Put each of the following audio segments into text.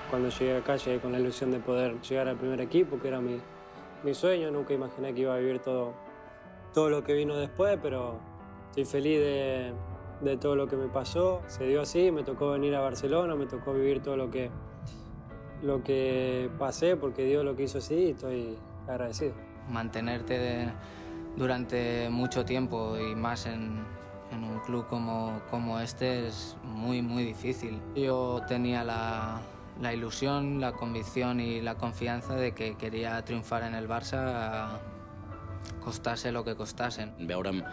Cuando llegué acá llegué con la ilusión de poder llegar al primer equipo, que era mi sueño. Nunca imaginé que iba a vivir todo lo que vino después, pero estoy feliz de todo lo que me pasó. Se dio así, me tocó venir a Barcelona, me tocó vivir todo lo que pasé, porque Dios lo quiso así y estoy agradecido. Mantenerte durante mucho tiempo y más en un club como este es muy, muy difícil. Yo tenía la ilusión, la convicción y la confianza de que quería triomfar en el Barça, costase lo que costase. Veure'm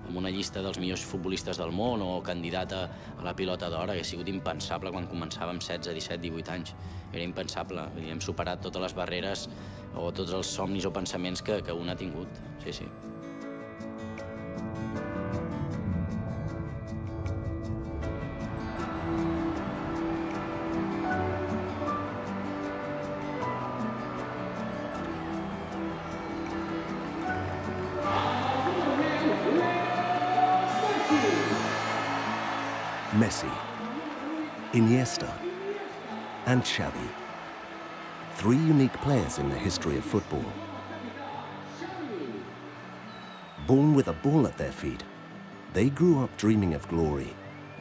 en una llista dels millors futbolistes del món o candidat a la pilota d'or hagués sigut impensable quan començàvem 16, 17, 18 anys. Era impensable. Hem superat totes les barreres o tots els somnis o pensaments que un ha tingut. Sí, sí. Messi, Iniesta, and Xavi. 3 unique players in the history of football. Born with a ball at their feet, they grew up dreaming of glory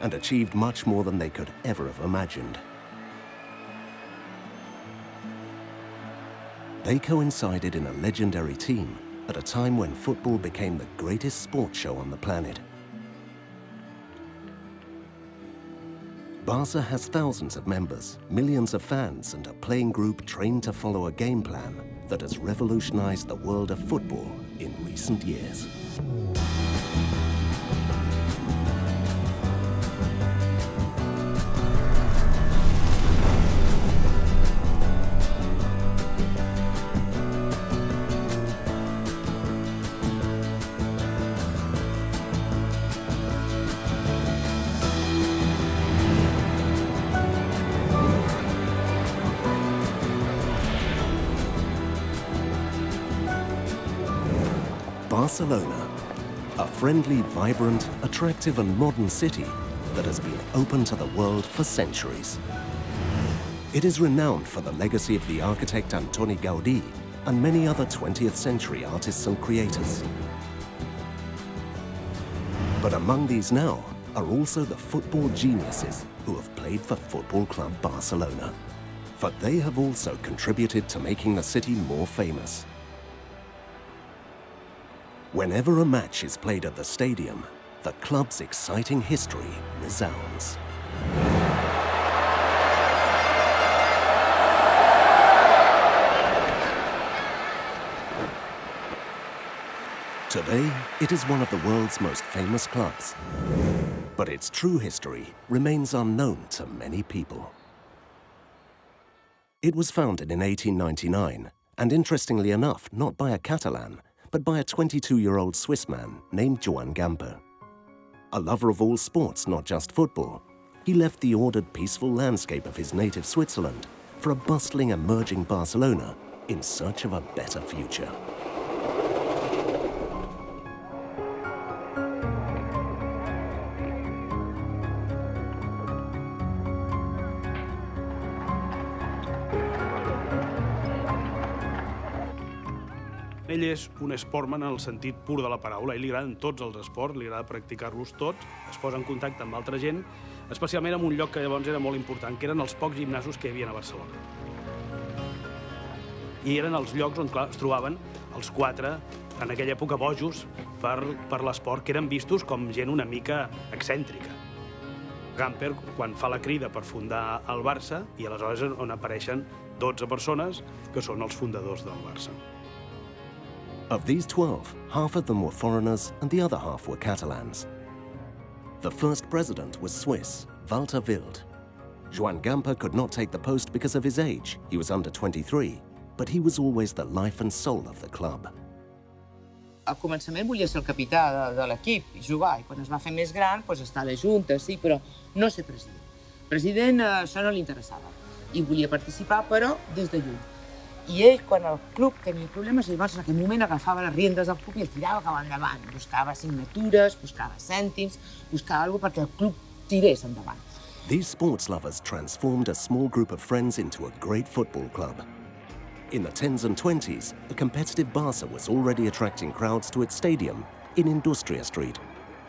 and achieved much more than they could ever have imagined. They coincided in a legendary team at a time when football became the greatest sports show on the planet. Barca has thousands of members, millions of fans, and a playing group trained to follow a game plan that has revolutionized the world of football in recent years. Barcelona, a friendly, vibrant, attractive and modern city that has been open to the world for centuries. It is renowned for the legacy of the architect Antoni Gaudí and many other 20th century artists and creators. But among these now are also the football geniuses who have played for Football Club Barcelona. For they have also contributed to making the city more famous. Whenever a match is played at the stadium, the club's exciting history resounds. Today, it is one of the world's most famous clubs, but its true history remains unknown to many people. It was founded in 1899, and interestingly enough, not by a Catalan, but by a 22-year-old Swiss man named Joan Gamper. A lover of all sports, not just football, he left the ordered, peaceful landscape of his native Switzerland for a bustling, emerging Barcelona in search of a better future. Ell és un esportman en el sentit pur de la paraula. A ell li agraden tots els esports, li agrada practicar-los tots, es posa en contacte amb altra gent, especialment en un lloc que llavors era molt important, que eren els pocs gimnasos que hi havia a Barcelona. I eren els llocs on, clar, es trobaven els 4, en aquella època, bojos per l'esport, que eren vistos com gent una mica excèntrica. Gamper, quan fa la crida per fundar el Barça, i aleshores on apareixen 12 persones que són els fundadors del Barça. Of these 12, half of them were foreigners and the other half were Catalans. The first president was Swiss, Walter Wild. Joan Gamper could not take the post because of his age. He was under 23, but he was always the life and soul of the club. Al començament volia ser el capità de l'equip i jugar, i quan es va fer més gran, estar a la Junta, sí, però no ser president. President, això no li interessava, i volia participar, però des de lluny. I ell, quan el club tenia problemes, llavors en aquell moment agafava les riendes del club i el tirava cap endavant. Buscava signatures, buscava cèntims, buscava alguna cosa perquè el club tirés endavant. These sports lovers transformed a small group of friends into a great football club. In the 10s and 20s, a competitive Barça was already attracting crowds to its stadium in Industria Street,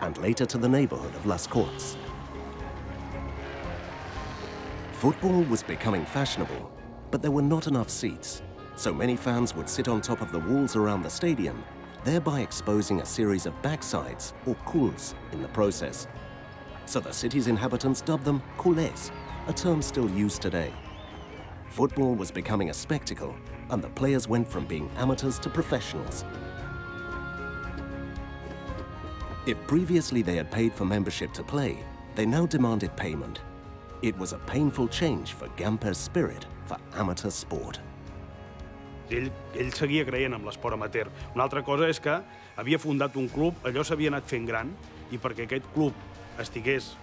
and later to the neighborhood of Las Corts. Football was becoming fashionable, but there were not enough seats, so many fans would sit on top of the walls around the stadium, thereby exposing a series of backsides, or culs, in the process. So the city's inhabitants dubbed them culés, a term still used today. Football was becoming a spectacle, and the players went from being amateurs to professionals. If previously they had paid for membership to play, they now demanded payment. It was a painful change for Gamper's spirit for amateur sport. Ell seguia creient en l'esport amateur. Una altra cosa és que havia fundat un club, allò s'havia anat fent gran, i perquè aquest club estigués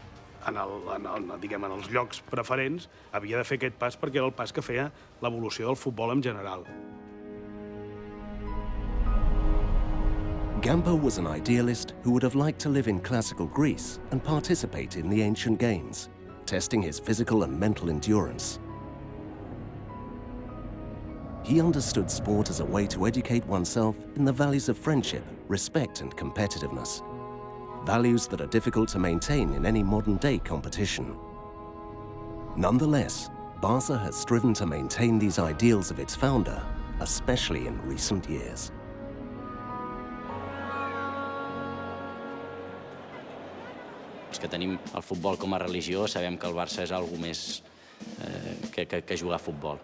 en els llocs preferents, havia de fer aquest pas perquè era el pas que feia l'evolució del futbol en general. Gamper was an idealist who would have liked to live in classical Greece and participate in the ancient games, testing his physical and mental endurance. He understood sport as a way to educate oneself in the values of friendship, respect and competitiveness. Values that are difficult to maintain in any modern-day competition. Nonetheless, Barça has striven to maintain these ideals of its founder, especially in recent years. Els que tenim el futbol com a religió sabem que el Barça és alguna més que jugar a futbol.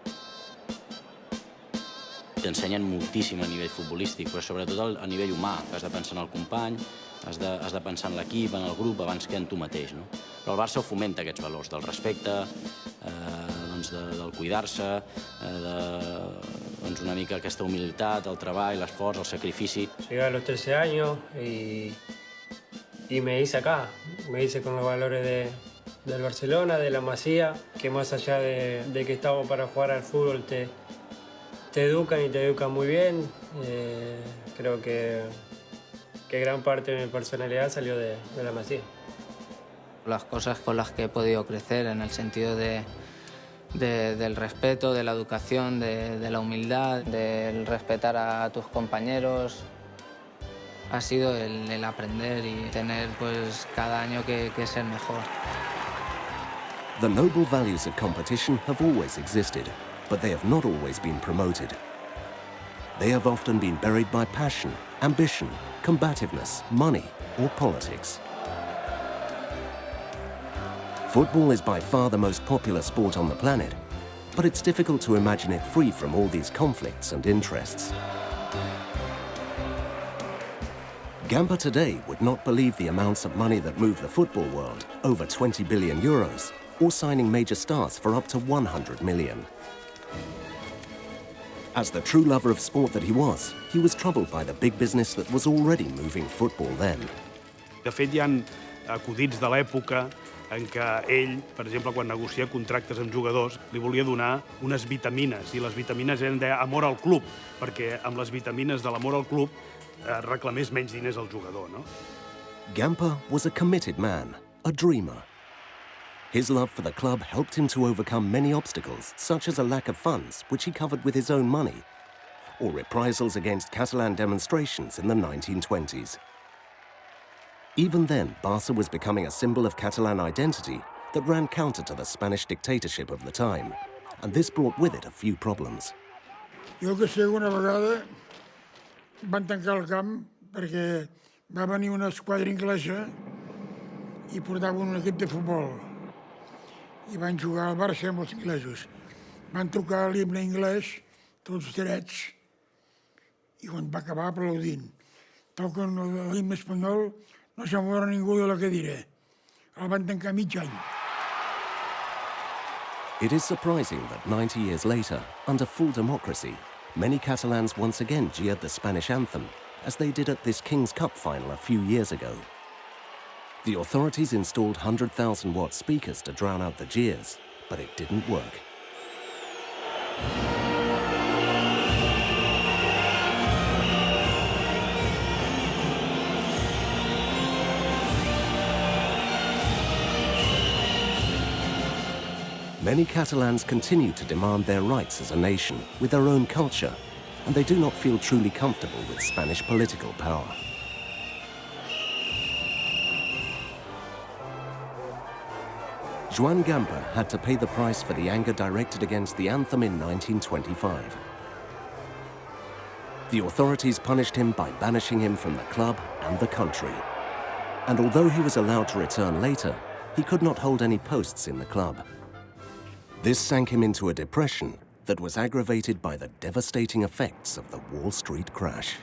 T'ensenyen moltíssim a nivell futbolístic, però sobretot a nivell humà, que has de pensar en el company, has de pensar en l'equip, en el grup, abans que en tu mateix. No? Però el Barça ho fomenta, aquests valors, del respecte, del cuidar-se, una mica aquesta humilitat, el treball, l'esforç, el sacrifici. Llegué a los 13 años y me hice acá, me hice con los valores del Barcelona, de la Masía, que más allá de que estamos para jugar al fútbol te educan y te educan muy bien. Creo que gran parte de mi personalidad salió de la Masía. Las cosas con las que he podido crecer en el sentido del respeto, de la educación, de la humildad, del respetar a tus compañeros, ha sido el aprender y tener pues cada año que ser mejor. The noble values of competition have always existed, but they have not always been promoted. They have often been buried by passion, ambition, combativeness, money, or politics. Football is by far the most popular sport on the planet, but it's difficult to imagine it free from all these conflicts and interests. Gamper today would not believe the amounts of money that move the football world, over 20 billion euros, or signing major stars for up to 100 million. As the true lover of sport that he was troubled by the big business that was already moving football then. De fet, hi ha acudits de l'època en què ell, per exemple, quan negocia contractes amb jugadors, li volia donar unes vitamines, i les vitamines eren d'amor al club, perquè amb les vitamines de l'amor al club reclamés menys diners al jugador, no? Gamper was a committed man, a dreamer. His love for the club helped him to overcome many obstacles, such as a lack of funds, which he covered with his own money, or reprisals against Catalan demonstrations in the 1920s. Even then, Barça was becoming a symbol of Catalan identity that ran counter to the Spanish dictatorship of the time, and this brought with it a few problems. Jo que sé, una vegada van tancar el camp perquè va venir una esquadra inglesa i portaven un equip de futbol. I van jugar al Barça amb els inglesos. Van trucar l'himne anglès, tots drets, i quan va acabar aplaudint. Toquen l'himne espanyol, no se mor ningú de la cadira. El van tancar mig any. It is surprising that 90 years later, under full democracy, many Catalans once again jeered the Spanish anthem, as they did at this King's Cup final a few years ago. The authorities installed 100,000-watt speakers to drown out the jeers, but it didn't work. Many Catalans continue to demand their rights as a nation with their own culture, and they do not feel truly comfortable with Spanish political power. Joan Gamper had to pay the price for the anger directed against the anthem in 1925. The authorities punished him by banishing him from the club and the country. And although he was allowed to return later, he could not hold any posts in the club. This sank him into a depression that was aggravated by the devastating effects of the Wall Street crash.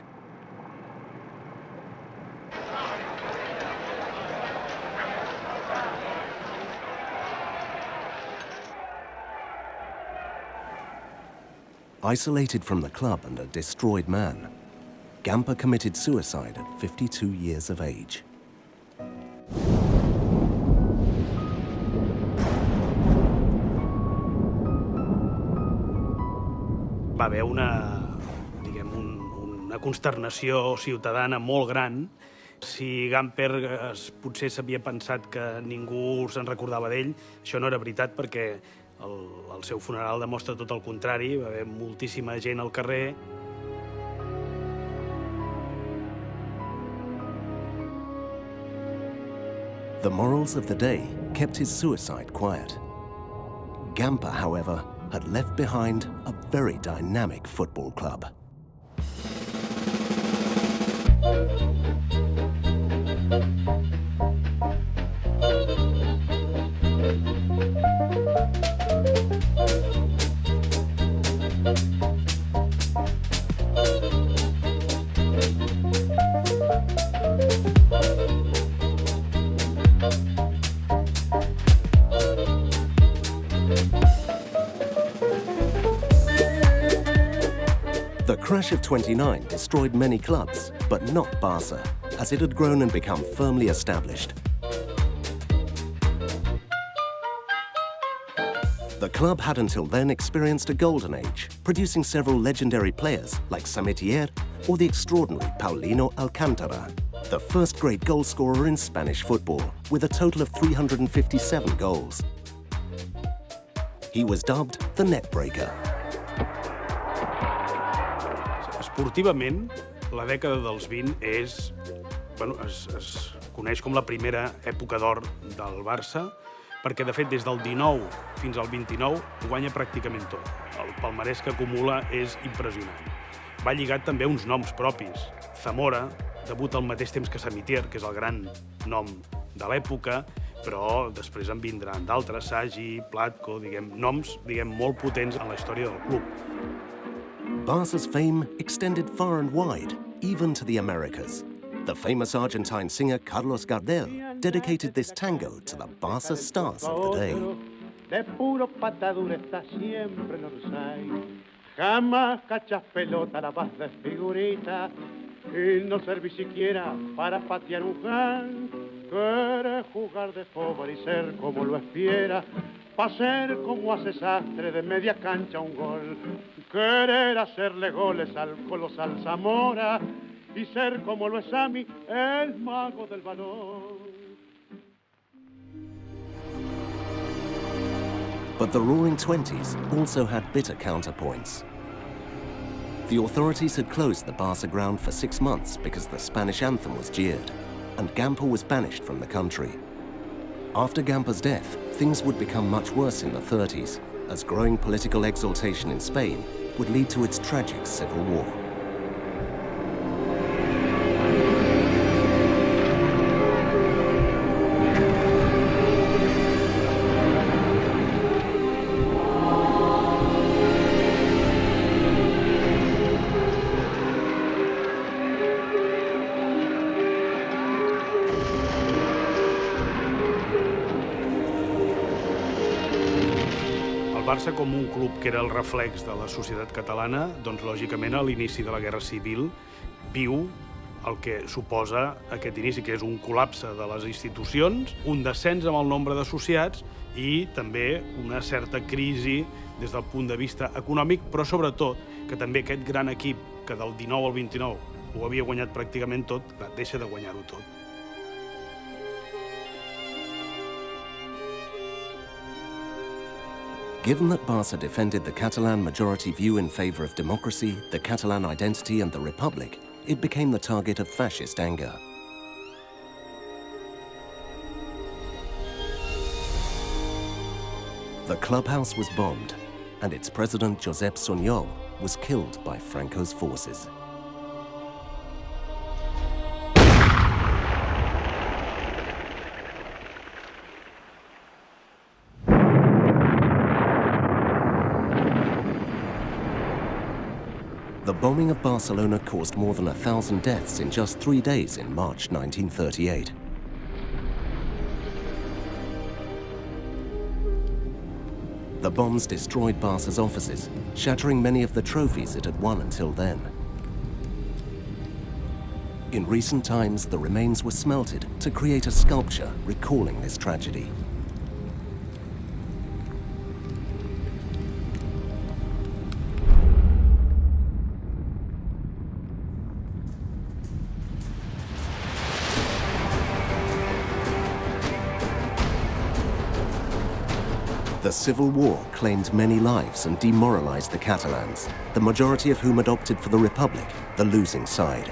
Isolated from the club and a destroyed man, Gamper committed suicide at 52 years of age. Va haver una consternació ciutadana molt gran. Si Gamper potser s'havia pensat que ningú se'n recordava d'ell, això no era veritat perquè el seu funeral demostra tot el contrari. Va haver moltíssima gent al carrer. The morals of the day kept his suicide quiet. Gamper, however, had left behind a very dynamic football club. The crash of '29 destroyed many clubs, but not Barca, as it had grown and become firmly established. The club had until then experienced a golden age, producing several legendary players like Samitier or the extraordinary Paulino Alcántara, the first great goal scorer in Spanish football, with a total of 357 goals. He was dubbed the Netbreaker. Esportivament, la dècada dels 20 es coneix com la primera època d'or del Barça, perquè, de fet, des del 19 fins al 29 ho guanya pràcticament tot. El palmarès que acumula és impressionant. Va lligat també a uns noms propis. Zamora debuta al mateix temps que Samitier, que és el gran nom de l'època, però després en vindran d'altres, Sagi, Platko, noms molt potents en la història del club. Barca's fame extended far and wide, even to the Americas. The famous Argentine singer Carlos Gardel dedicated this tango to the Barca stars of the day. De puro patadura está siempre en Orsay. Jamás cachas pelota, la vas de figurita y no serví siquiera para patear un can. Quieres jugar de pobre y ser como lo espiera, pa' ser como hace Sastre de media cancha un gol. Querer hacerle goles al colosal Zamora y ser como lo es Sami, el mago del balón. But the Roaring Twenties also had bitter counterpoints. The authorities had closed the Barca ground for 6 months because the Spanish anthem was jeered, and Gamper was banished from the country. After Gamper's death, things would become much worse in the 30s, as growing political exaltation in Spain would lead to its tragic civil war. Barça com un club que era el reflex de la societat catalana, doncs lògicament a l'inici de la Guerra Civil viu el que suposa aquest inici, que és un col·lapse de les institucions, un descens amb el nombre d'associats i també una certa crisi des del punt de vista econòmic, però sobretot que també aquest gran equip que del 19 al 29 ho havia guanyat pràcticament tot, deixa de guanyar-ho tot. Given that Barça defended the Catalan majority view in favor of democracy, the Catalan identity and the Republic, it became the target of fascist anger. The clubhouse was bombed, and its president, Josep Sunyol, was killed by Franco's forces. The bombing of Barcelona caused more than 1,000 deaths in just 3 days in March 1938. The bombs destroyed Barca's offices, shattering many of the trophies it had won until then. In recent times, the remains were smelted to create a sculpture recalling this tragedy. The civil war claimed many lives and demoralized the Catalans, the majority of whom had opted for the Republic, the losing side.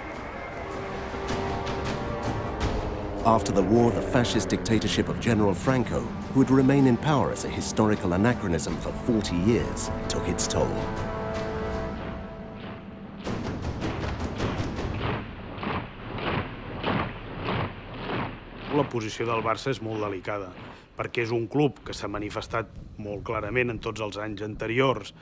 After the war, the fascist dictatorship of General Franco, who would remain in power as a historical anachronism for 40 years, took its toll. La posició del Barça és molt delicada, perquè és un club que s'ha manifestat molt clarament en tots els anys anteriors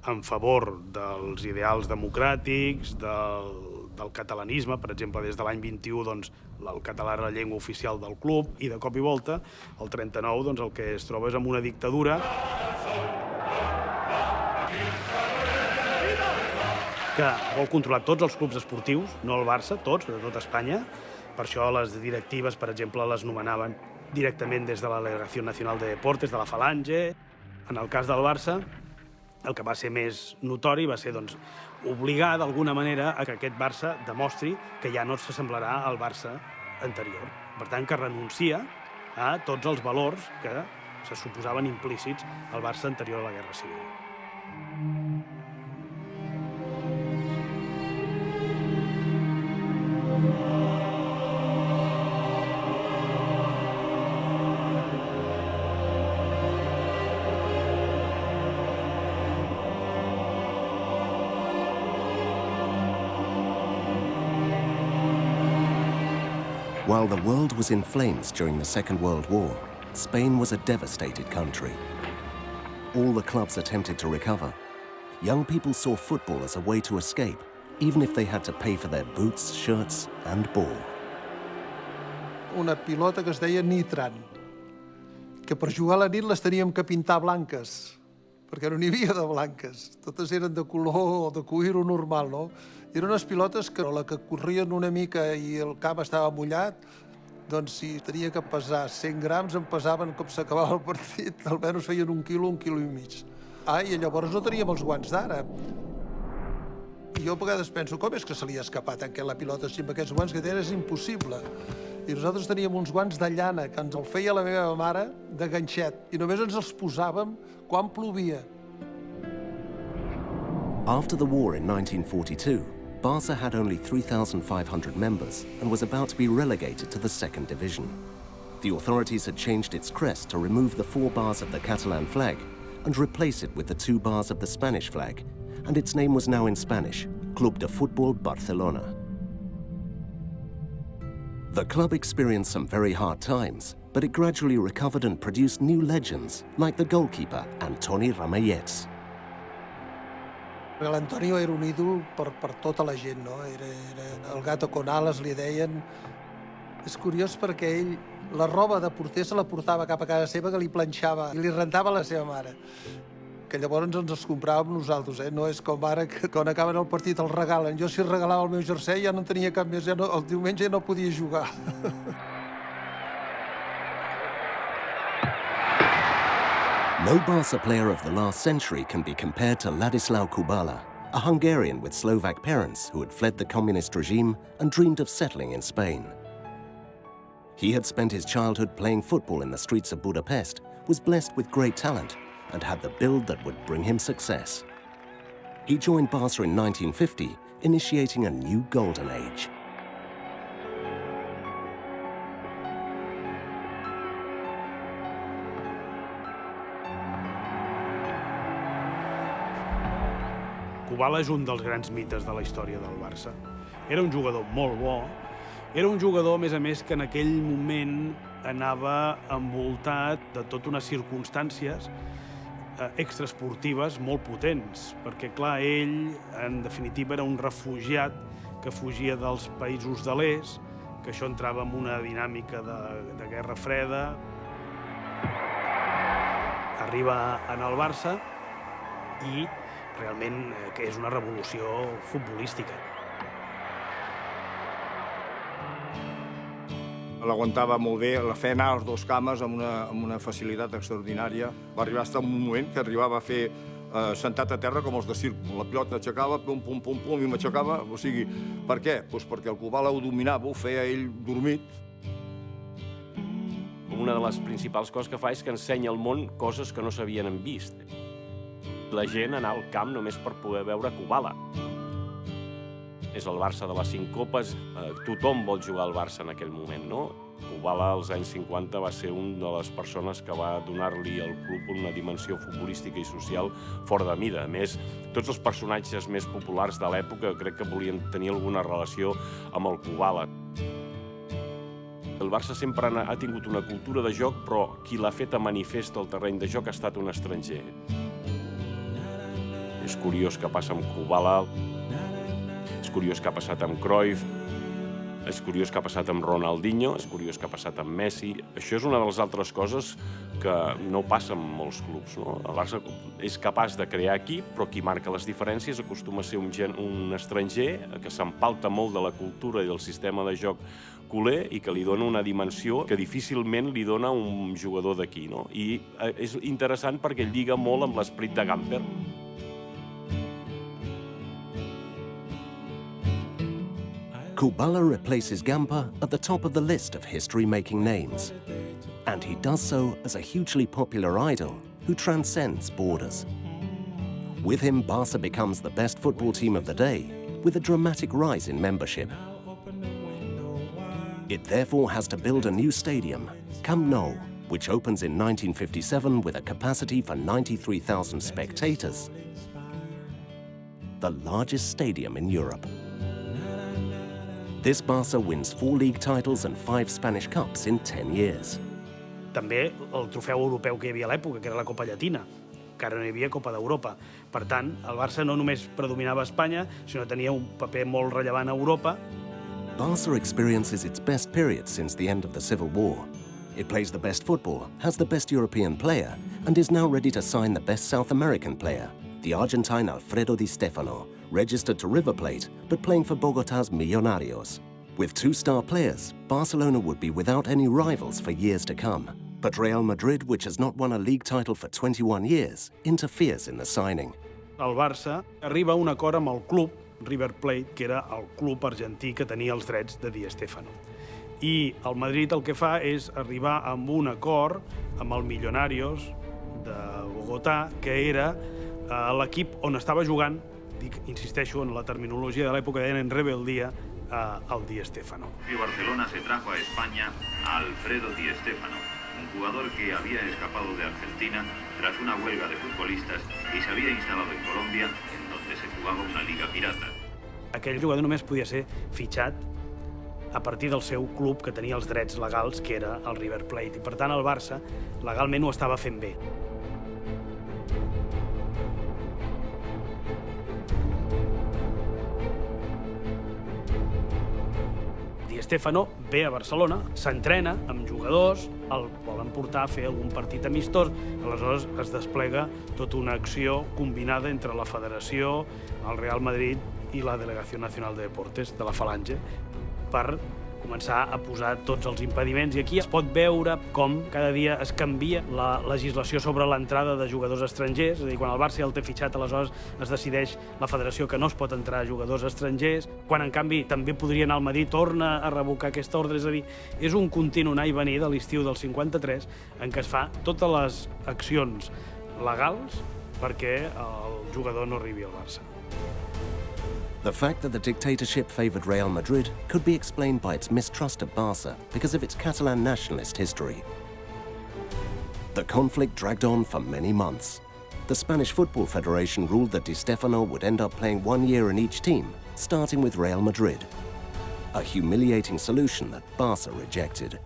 en favor dels ideals democràtics, del catalanisme. Per exemple, des de l'any 21 doncs, el català era la llengua oficial del club, i de cop i volta, el 39, doncs, el que es troba és amb una dictadura que vol controlar tots els clubs esportius, no el Barça, tots, de tot Espanya. Per això les directives, per exemple, les nomenaven directament des de la Delegació Nacional de Deportes, de la Falange. En el cas del Barça, el que va ser més notori va ser doncs, obligar d'alguna manera a que aquest Barça demostri que ja no s'assemblarà al Barça anterior. Per tant, que renuncia a tots els valors que se suposaven implícits al Barça anterior a la Guerra Civil. While the world was in flames during the Second World War, Spain was a devastated country. All the clubs attempted to recover. Young people saw football as a way to escape, even if they had to pay for their boots, shirts and ball. Una pilota que es deia Nitran, que per jugar a la nit les teníem que pintar blanques, perquè no n'hi havia de blanques. Totes eren de color o de cuiro normal, no? Eren unes pilotes que la que corrien una mica i el camp estava mullat, doncs si tenia que pesar 100 grams, em pesaven com s'acabava el partit, almenys feien 1 quilo, 1 quilo i mig. I llavors no teníem els guants d'ara. I jo a vegades penso, com és que se li ha escapat la pilota així amb aquests guants que tenen? És impossible. I nosaltres teníem uns guants de llana que ens el feia la meva mare de ganxet i només ens els posàvem quan plovia. After the war in 1942, Barça had only 3,500 members and was about to be relegated to the second division. The authorities had changed its crest to remove the 4 bars of the Catalan flag and replace it with the 2 bars of the Spanish flag, and its name was now in Spanish, Club de Fútbol Barcelona. The club experienced some very hard times, but it gradually recovered and produced new legends, like the goalkeeper, Antoni Ramallets. L'Antonio era un ídol per tota la gent, no? Era el gato con alas, li deien. És curiós perquè ell la roba de porter se la portava cap a casa seva, que li planxava i li rentava a la seva mare. Que llavors ens els compràvem nosaltres, No és com ara que quan acaben el partit els regalen. Jo si regalava el meu jersei ja no en tenia cap més, el diumenge ja no podia jugar. No Barca player of the last century can be compared to Ladislau Kubala, a Hungarian with Slovak parents who had fled the communist regime and dreamed of settling in Spain. He had spent his childhood playing football in the streets of Budapest, was blessed with great talent, and had the build that would bring him success. He joined Barca in 1950, initiating a new golden age. Kubala és un dels grans mites de la història del Barça. Era un jugador molt bo, era un jugador, a més, que en aquell moment anava envoltat de tota unes circumstàncies extraesportives molt potents, perquè, clar, ell, en definitiva, era un refugiat que fugia dels països de l'est, que això entrava en una dinàmica de guerra freda. Arriba en el Barça i realment que és una revolució futbolística. L'aguantava molt bé, la feia anar als dos cames amb una facilitat extraordinària. Va arribar fins un moment que arribava a fer sentat a terra com els de circ. La pilota aixecava, pum, pum, pum, pum, i m'aixecava. O sigui, per què? Doncs perquè el Kubala ho dominava, ho feia ell dormit. Una de les principals coses que fa és que ensenya al món coses que no s'havien vist. La gent anar al camp només per poder veure Kubala. És el Barça de les 5 copes, tothom vol jugar al Barça en aquell moment, no? Kubala als anys 50 va ser una de les persones que va donar-li al club una dimensió futbolística i social fora de mida. A més, tots els personatges més populars de l'època crec que volien tenir alguna relació amb el Kubala. El Barça sempre ha tingut una cultura de joc, però qui l'ha fet a manifest al terreny de joc ha estat un estranger. És curiós què passa amb Kubala, és curiós què ha passat amb Cruyff, és curiós què ha passat amb Ronaldinho, és curiós què ha passat amb Messi. Això és una de les altres coses que no passa en molts clubs, no? El Barça és capaç de crear equip, però qui marca les diferències acostuma a ser un estranger que s'empalta molt de la cultura i del sistema de joc culer i que li dona una dimensió que difícilment li dona un jugador d'aquí, no? I és interessant perquè lliga molt amb l'esprit de Gamper. Kubala replaces Gamper at the top of the list of history-making names. And he does so as a hugely popular idol who transcends borders. With him, Barca becomes the best football team of the day, with a dramatic rise in membership. It therefore has to build a new stadium, Camp Nou, which opens in 1957 with a capacity for 93,000 spectators, the largest stadium in Europe. This Barca wins 4 league titles and 5 Spanish Cups in 10 years. També el trofeu europeu que hi havia a l'època, que era la Copa Llatina, que ara no hi havia Copa d'Europa. Per tant, el Barça no només predominava a Espanya, sinó que tenia un paper molt rellevant a Europa. Barca experiences its best period since the end of the Civil War. It plays the best football, has the best European player, and is now ready to sign the best South American player, the Argentine Alfredo Di Stefano, registered to River Plate, but playing for Bogotá's Millonarios. With 2 star players, Barcelona would be without any rivals for years to come. But Real Madrid, which has not won a league title for 21 years, interferes in the signing. El Barça arriba a un acord amb el club, River Plate, que era el club argentí que tenia els drets de Di Stefano. I el Madrid el que fa és arribar amb un acord amb el Millonarios de Bogotà, que era l'equip on estava jugant, insisteixo en la terminologia de l'època, deien en rebeldía, al Di Stefano. Barcelona se trajo a España a Alfredo Di Stefano, un jugador que había escapado de Argentina tras una huelga de futbolistas y se había instalado en Colombia, en donde se jugaba una liga pirata. Aquell jugador només podia ser fitxat a partir del seu club que tenia els drets legals, que era el River Plate, i per tant el Barça legalment ho estava fent bé. Di Stefano ve a Barcelona, s'entrena amb jugadors, el volen portar a fer algun partit amistós, aleshores es desplega tota una acció combinada entre la Federació, el Real Madrid i la Delegació Nacional de Deportes de la Falange per començar a posar tots els impediments. I aquí es pot veure com cada dia es canvia la legislació sobre l'entrada de jugadors estrangers. És a dir, quan el Barça ja el té fitxat, aleshores es decideix la federació que no es pot entrar jugadors estrangers. Quan, en canvi, també podria anar al Madrid, torna a revocar aquesta ordre. És a dir, és un continu anar i venir de l'estiu del 53 en què es fa totes les accions legals perquè el jugador no arribi al Barça. The fact that the dictatorship favoured Real Madrid could be explained by its mistrust of Barca because of its Catalan nationalist history. The conflict dragged on for many months. The Spanish Football Federation ruled that Di Stefano would end up playing 1 year in each team, starting with Real Madrid. A humiliating solution that Barca rejected.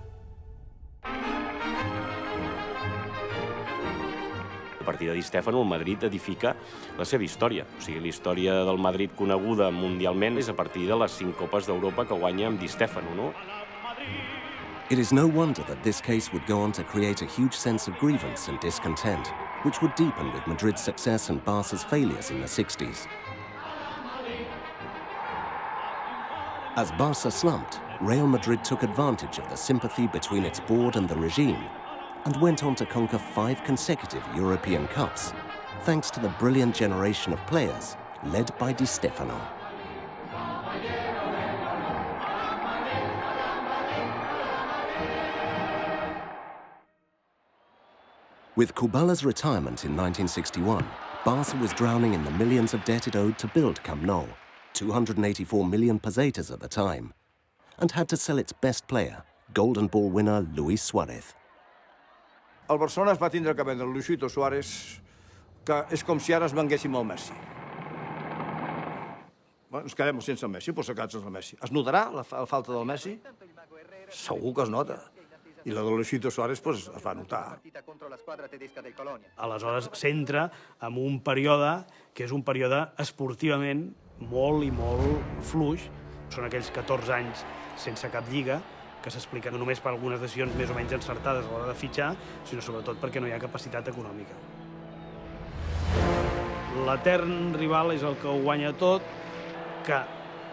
A partir de Di Stefano, el Madrid edifica la seva història. O sigui, la història del Madrid coneguda mundialment és a partir de les 5 Copes d'Europa que guanya amb Di Stefano, no? It is no wonder that this case would go on to create a huge sense of grievance and discontent, which would deepen with Madrid's success and Barca's failures in the 60s. As Barca slumped, Real Madrid took advantage of the sympathy between its board and the regime and went on to conquer 5 consecutive European Cups, thanks to the brilliant generation of players led by Di Stefano. With Kubala's retirement in 1961, Barca was drowning in the millions of debt it owed to build Camp Nou, 284 million pesetas at the time, and had to sell its best player, Golden Ball winner Luis Suárez. El Barcelona es va tindre que vendre el Luisito Suárez, que és com si ara es venguéssim el Messi. Bueno, ens quedem sense el Messi, però s'ha quedat sense el Messi. Es notarà la falta del Messi? Segur que es nota. I la de Luisito Suárez es va notar. Aleshores s'entra en un període que és un període esportivament molt i molt fluix. Són aquells 14 anys sense cap lliga, que s'explica no només per algunes decisions més o menys encertades a l'hora de fitxar, sinó sobretot perquè no hi ha capacitat econòmica. L'etern rival és el que ho guanya tot, que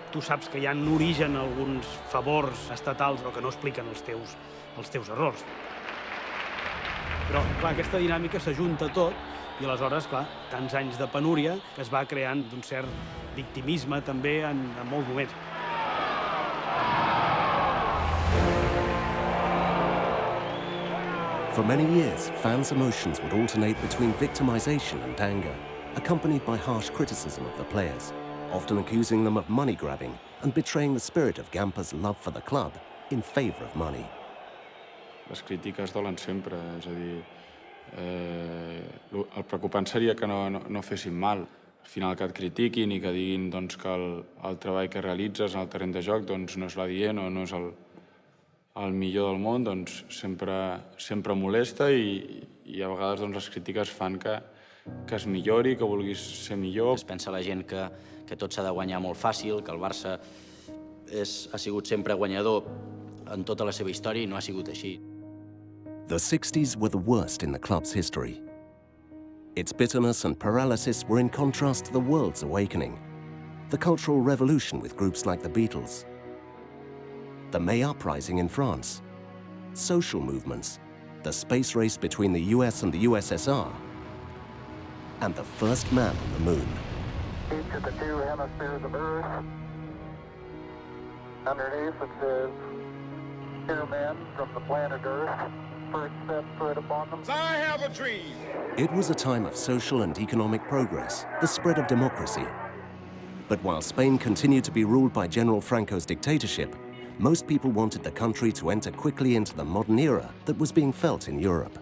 tu saps que hi ha en origen alguns favors estatals però que no expliquen els teus errors. Però, clar, aquesta dinàmica s'ajunta tot i aleshores, clar, tants anys de penúria que es va creant d'un cert victimisme també en molts moments. For many years, fans' emotions would alternate between victimization and anger, accompanied by harsh criticism of the players, often accusing them of money grabbing and betraying the spirit of Gampa's love for the club in favor of money. Les crítiques dolen sempre, és a dir, el preocupant seria que no fessin mal. Al final que et critiquin i que diguin que el treball que realitzes en el terreny de joc no és l'adient o no és el millor del món, sempre molesta i a vegades les crítiques fan que es millori, que vulguis ser millor. Es pensa la gent que tot s'ha de guanyar molt fàcil, que el Barça ha sigut sempre guanyador en tota la seva història i no ha sigut així. The 60s were the worst in the club's history. Its bitterness and paralysis were in contrast to the world's awakening, the Cultural Revolution with groups like the Beatles, the May Uprising in France, social movements, the space race between the US and the USSR, and the first man on the moon. Each of the 2 hemispheres of Earth. Underneath it says, "Two men from the planet Earth. First set foot upon them. I have a dream." It was a time of social and economic progress, the spread of democracy. But while Spain continued to be ruled by General Franco's dictatorship, most people wanted the country to enter quickly into the modern era that was being felt in Europe.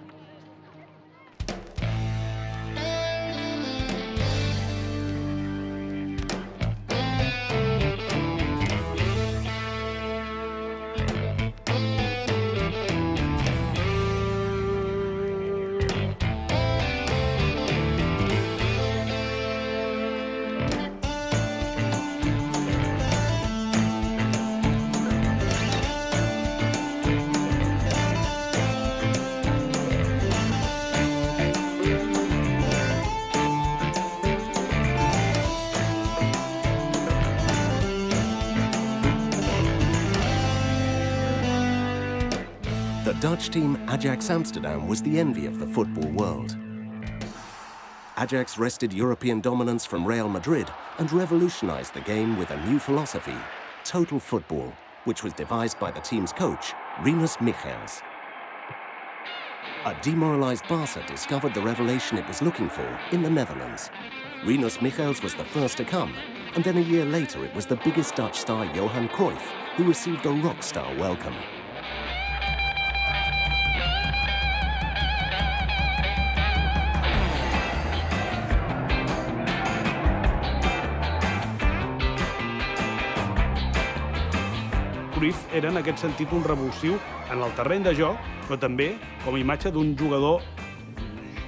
The Dutch team Ajax Amsterdam was the envy of the football world. Ajax wrested European dominance from Real Madrid and revolutionized the game with a new philosophy, total football, which was devised by the team's coach, Rinus Michels. A demoralised Barca discovered the revelation it was looking for in the Netherlands. Rinus Michels was the first to come, and then a year later it was the biggest Dutch star Johan Cruyff who received a rock-star welcome. Cruyff era en aquest sentit un revulsiu en el terreny de joc, però també com a imatge d'un jugador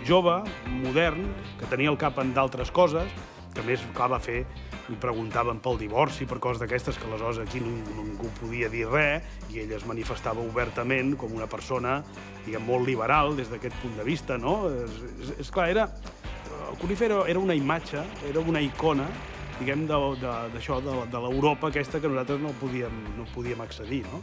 jove, modern, que tenia el cap en d'altres coses, que a més, clar, va fer, li preguntaven pel divorci, per coses d'aquestes, que aleshores aquí ningú podia dir res, i ell es manifestava obertament com una persona, diguem, molt liberal des d'aquest punt de vista, no? És clar, el Cruyff era una imatge, era una icona, diguem, d'això, de l'Europa aquesta que nosaltres no podíem accedir, no?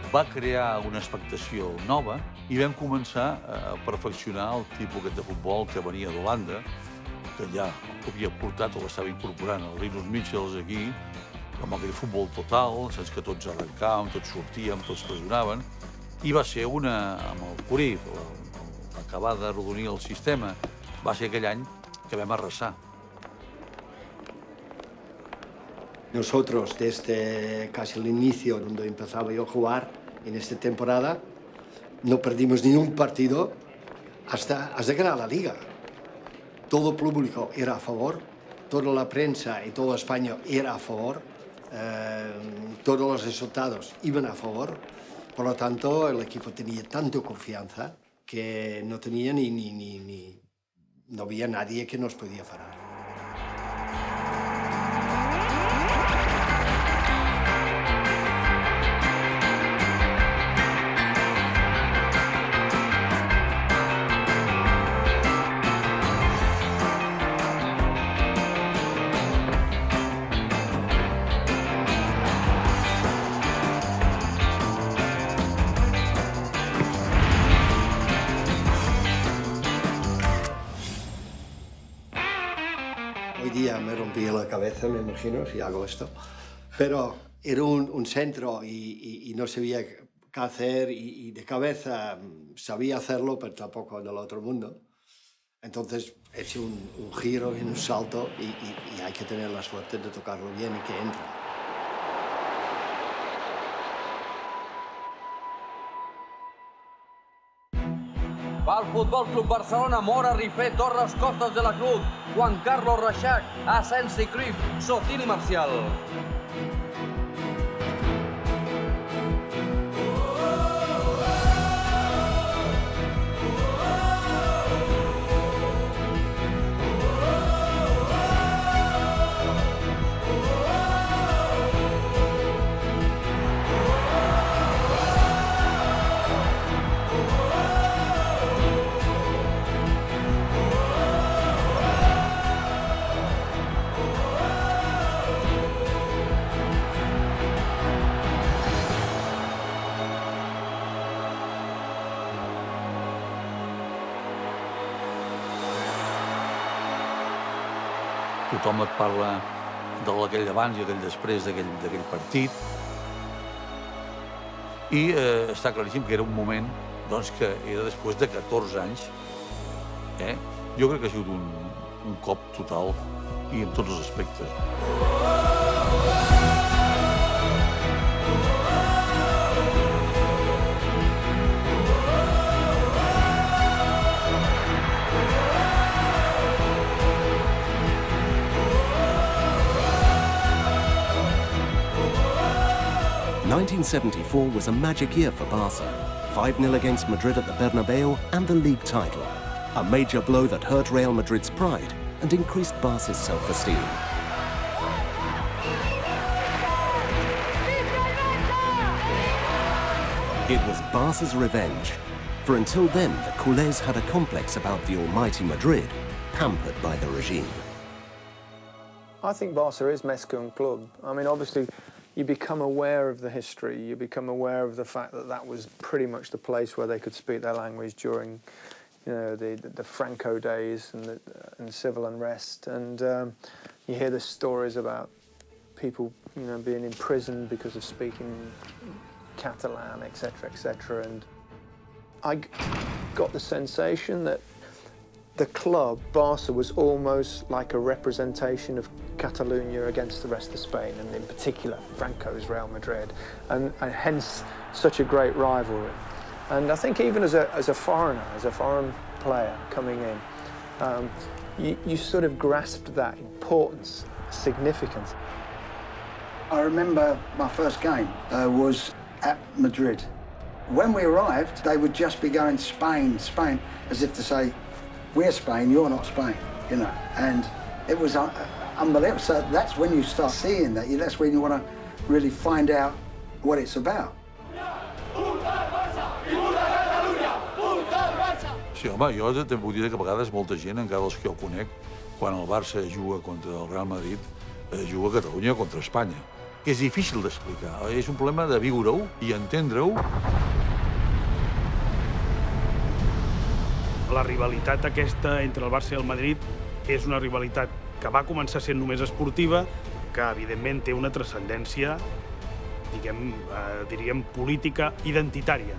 Va crear una expectació nova i vam començar a perfeccionar el tipus aquest de futbol que venia d'Holanda, que ja havia portat o l'estava incorporant el Rinus Michels aquí, amb aquell futbol total, saps que tots arrencàvem, tots sortíem, tots pressionaven, i va ser amb el Cruyff, acabar de rodonir el sistema, va ser aquell any que vam arrasar. Nosotros, desde casi el inicio, donde empezaba yo a jugar en esta temporada, no perdimos ni un partido hasta ganar la Liga. Todo el público era a favor, toda la prensa y toda España era a favor, todos los resultados iban a favor. Por lo tanto, el equipo tenía tanta confianza que no tenía no había nadie que nos podía parar. Hoy día me rompí la cabeza, me imagino, si hago esto. Pero era un centro y no sabía qué hacer y de cabeza sabía hacerlo, pero tampoco del otro mundo. Entonces he hecho un giro y un salto y hay que tener la suerte de tocarlo bien y que entre. Va el Futbol Club Barcelona, Mora, Rifé, Torres, Costas de la Cruz, Juan Carlos Reixac, Asensi, Cruyff, Sotil i Marcial. Tothom et parla de aquell abans i aquell després d'aquell partit. I està claríssim que era un moment que era després de 14 anys. Jo crec que ha sigut un cop total i en tots els aspectes. 1974 was a magic year for Barca. 5-0 against Madrid at the Bernabeu and the league title. A major blow that hurt Real Madrid's pride and increased Barca's self-esteem. It was Barca's revenge, for until then the culés had a complex about the almighty Madrid, pampered by the regime. I think Barca is més que un club. I mean, obviously, you become aware of the history, you become aware of the fact that that was pretty much the place where they could speak their language during, the Franco days and civil unrest. And you hear the stories about people, being imprisoned because of speaking Catalan, etc. And I got the sensation that the club, Barca, was almost like a representation of Catalonia against the rest of Spain, and in particular Franco's Real Madrid, and hence such a great rivalry. And I think even as a foreigner, as a foreign player coming in, you sort of grasped that importance, significance. I remember my first game was at Madrid. When we arrived, they would just be going Spain, Spain, as if to say, we're Spain, you're not Spain, you know, and it was unbelievable. So that's when you start seeing that, that's when you want to really find out what it's about. Sí, home, jo també puc dir que a vegades molta gent, encara els que jo conec, quan el Barça juga contra el Real Madrid, juga a Catalunya contra Espanya. Que és difícil d'explicar, és un problema de viure-ho i entendre-ho. La rivalitat aquesta entre el Barça i el Madrid és una rivalitat que va començar sent només esportiva, que evidentment té una transcendència, diríem, política, identitària.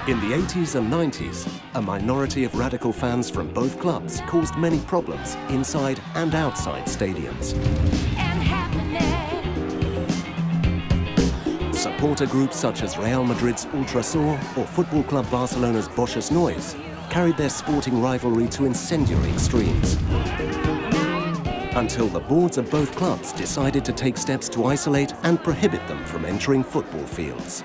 In the 80s and 90s, a minority of radical fans from both clubs caused many problems inside and outside stadiums. Supporter groups such as Real Madrid's Ultrasur or Football Club Barcelona's Boixes Noise carried their sporting rivalry to incendiary extremes, until the boards of both clubs decided to take steps to isolate and prohibit them from entering football fields.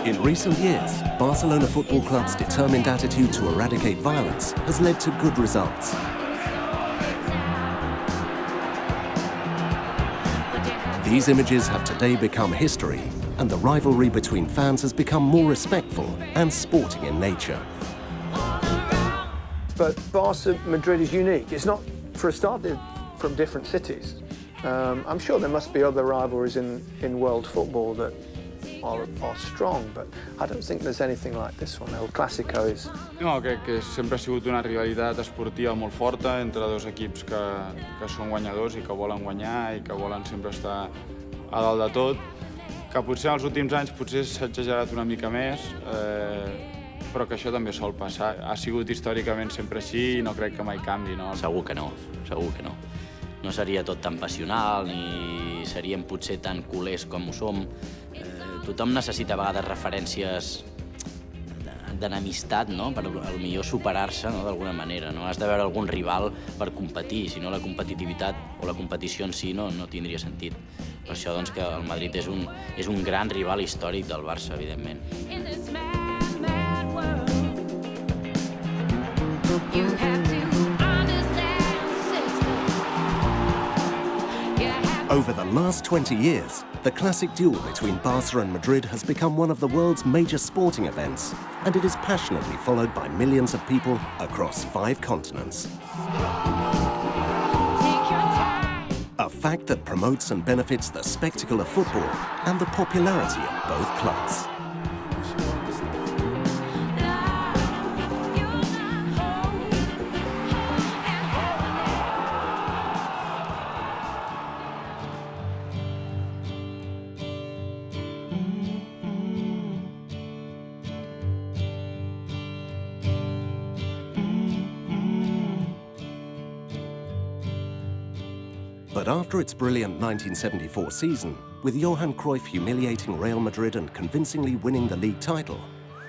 In recent years, Barcelona Football Club's determined attitude to eradicate violence has led to good results. These images have today become history, and the rivalry between fans has become more respectful and sporting in nature. But Barca Madrid is unique. It's not, for a start, they're from different cities. I'm sure there must be other rivalries in world football that are strong, but I don't think there's anything like this one. El Clásico is... No, crec que sempre ha sigut una rivalitat esportiva molt forta entre dos equips que són guanyadors i que volen guanyar i que volen sempre estar a dalt de tot, que potser en els últims anys potser s'ha exagerat una mica més, però que això també sol passar. Ha sigut històricament sempre així i no crec que mai canvi, no? Segur que no, segur que no. No seria tot tan passional ni seríem potser tan culers com ho som. Tothom necessita a vegades referències d'enemistat, no? Per potser superar-se d'alguna manera. Has de veure algun rival per competir, si no la competitivitat o la competició en si no tindria sentit. Per això doncs, que el Madrid és un gran rival històric del Barça, evidentment. Over the last 20 years, the classic duel between Barca and Madrid has become one of the world's major sporting events, and it is passionately followed by millions of people across 5 continents. A fact that promotes and benefits the spectacle of football and the popularity of both clubs. But after its brilliant 1974 season, with Johan Cruyff humiliating Real Madrid and convincingly winning the league title,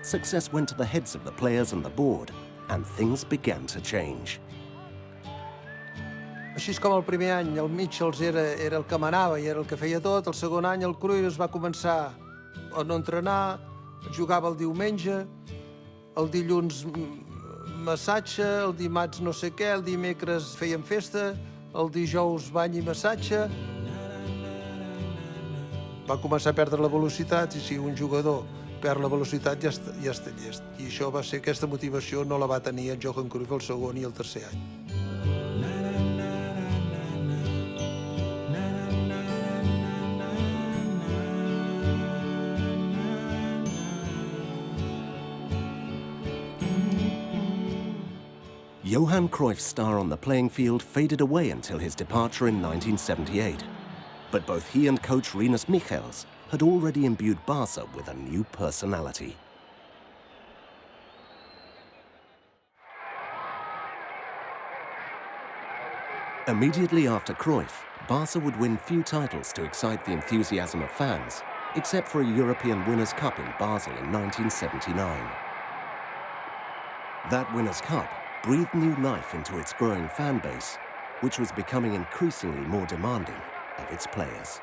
success went to the heads of the players and the board, and things began to change. Així com el primer any el Michels era el que manava i era el que feia tot, el segon any el Cruyff es va començar a no entrenar, jugava el diumenge, el dilluns massatge, el dimarts no sé què, el dimecres feien festa, el dijous bany i massatge. Va començar a perdre la velocitat i si un jugador perd la velocitat ja està llest. I això va ser, aquesta motivació no la va tenir en Johan Cruyff el segon i el tercer any. Johan Cruyff's star on the playing field faded away until his departure in 1978. But both he and coach Rinus Michels had already imbued Barca with a new personality. Immediately after Cruyff, Barca would win few titles to excite the enthusiasm of fans, except for a European Winners' Cup in Basel in 1979. That Winners' Cup breathed new life into its growing fan base, which was becoming increasingly more demanding of its players.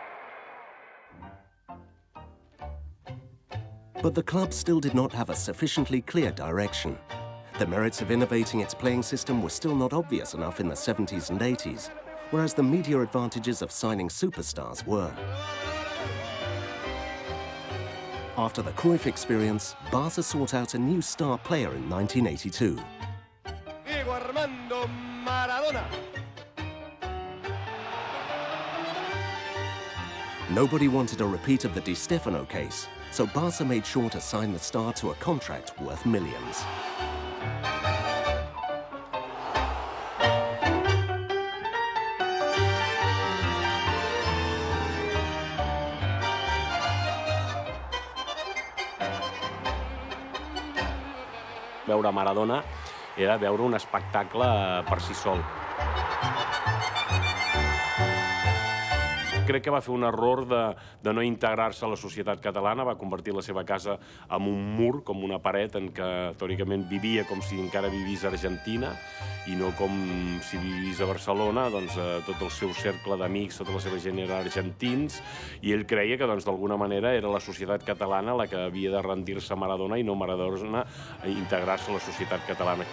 But the club still did not have a sufficiently clear direction. The merits of innovating its playing system were still not obvious enough in the 70s and 80s, whereas the media advantages of signing superstars were. After the Cruyff experience, Barca sought out a new star player in 1982. Diego Armando Maradona. Nobody wanted a repeat of the Di Stefano case, so Barca made sure to sign the star to a contract worth millions. Veure Maradona era veure un espectacle per si sol. Crec que va fer un error de no integrar-se a la societat catalana, va convertir la seva casa en un mur, com una paret, en què teòricament vivia com si encara vivís a Argentina i no com si vivís a Barcelona, doncs tot el seu cercle d'amics, tota la seva gent era argentins, i ell creia que d'alguna manera era la societat catalana la que havia de rendir-se a Maradona i no Maradona a integrar-se a la societat catalana.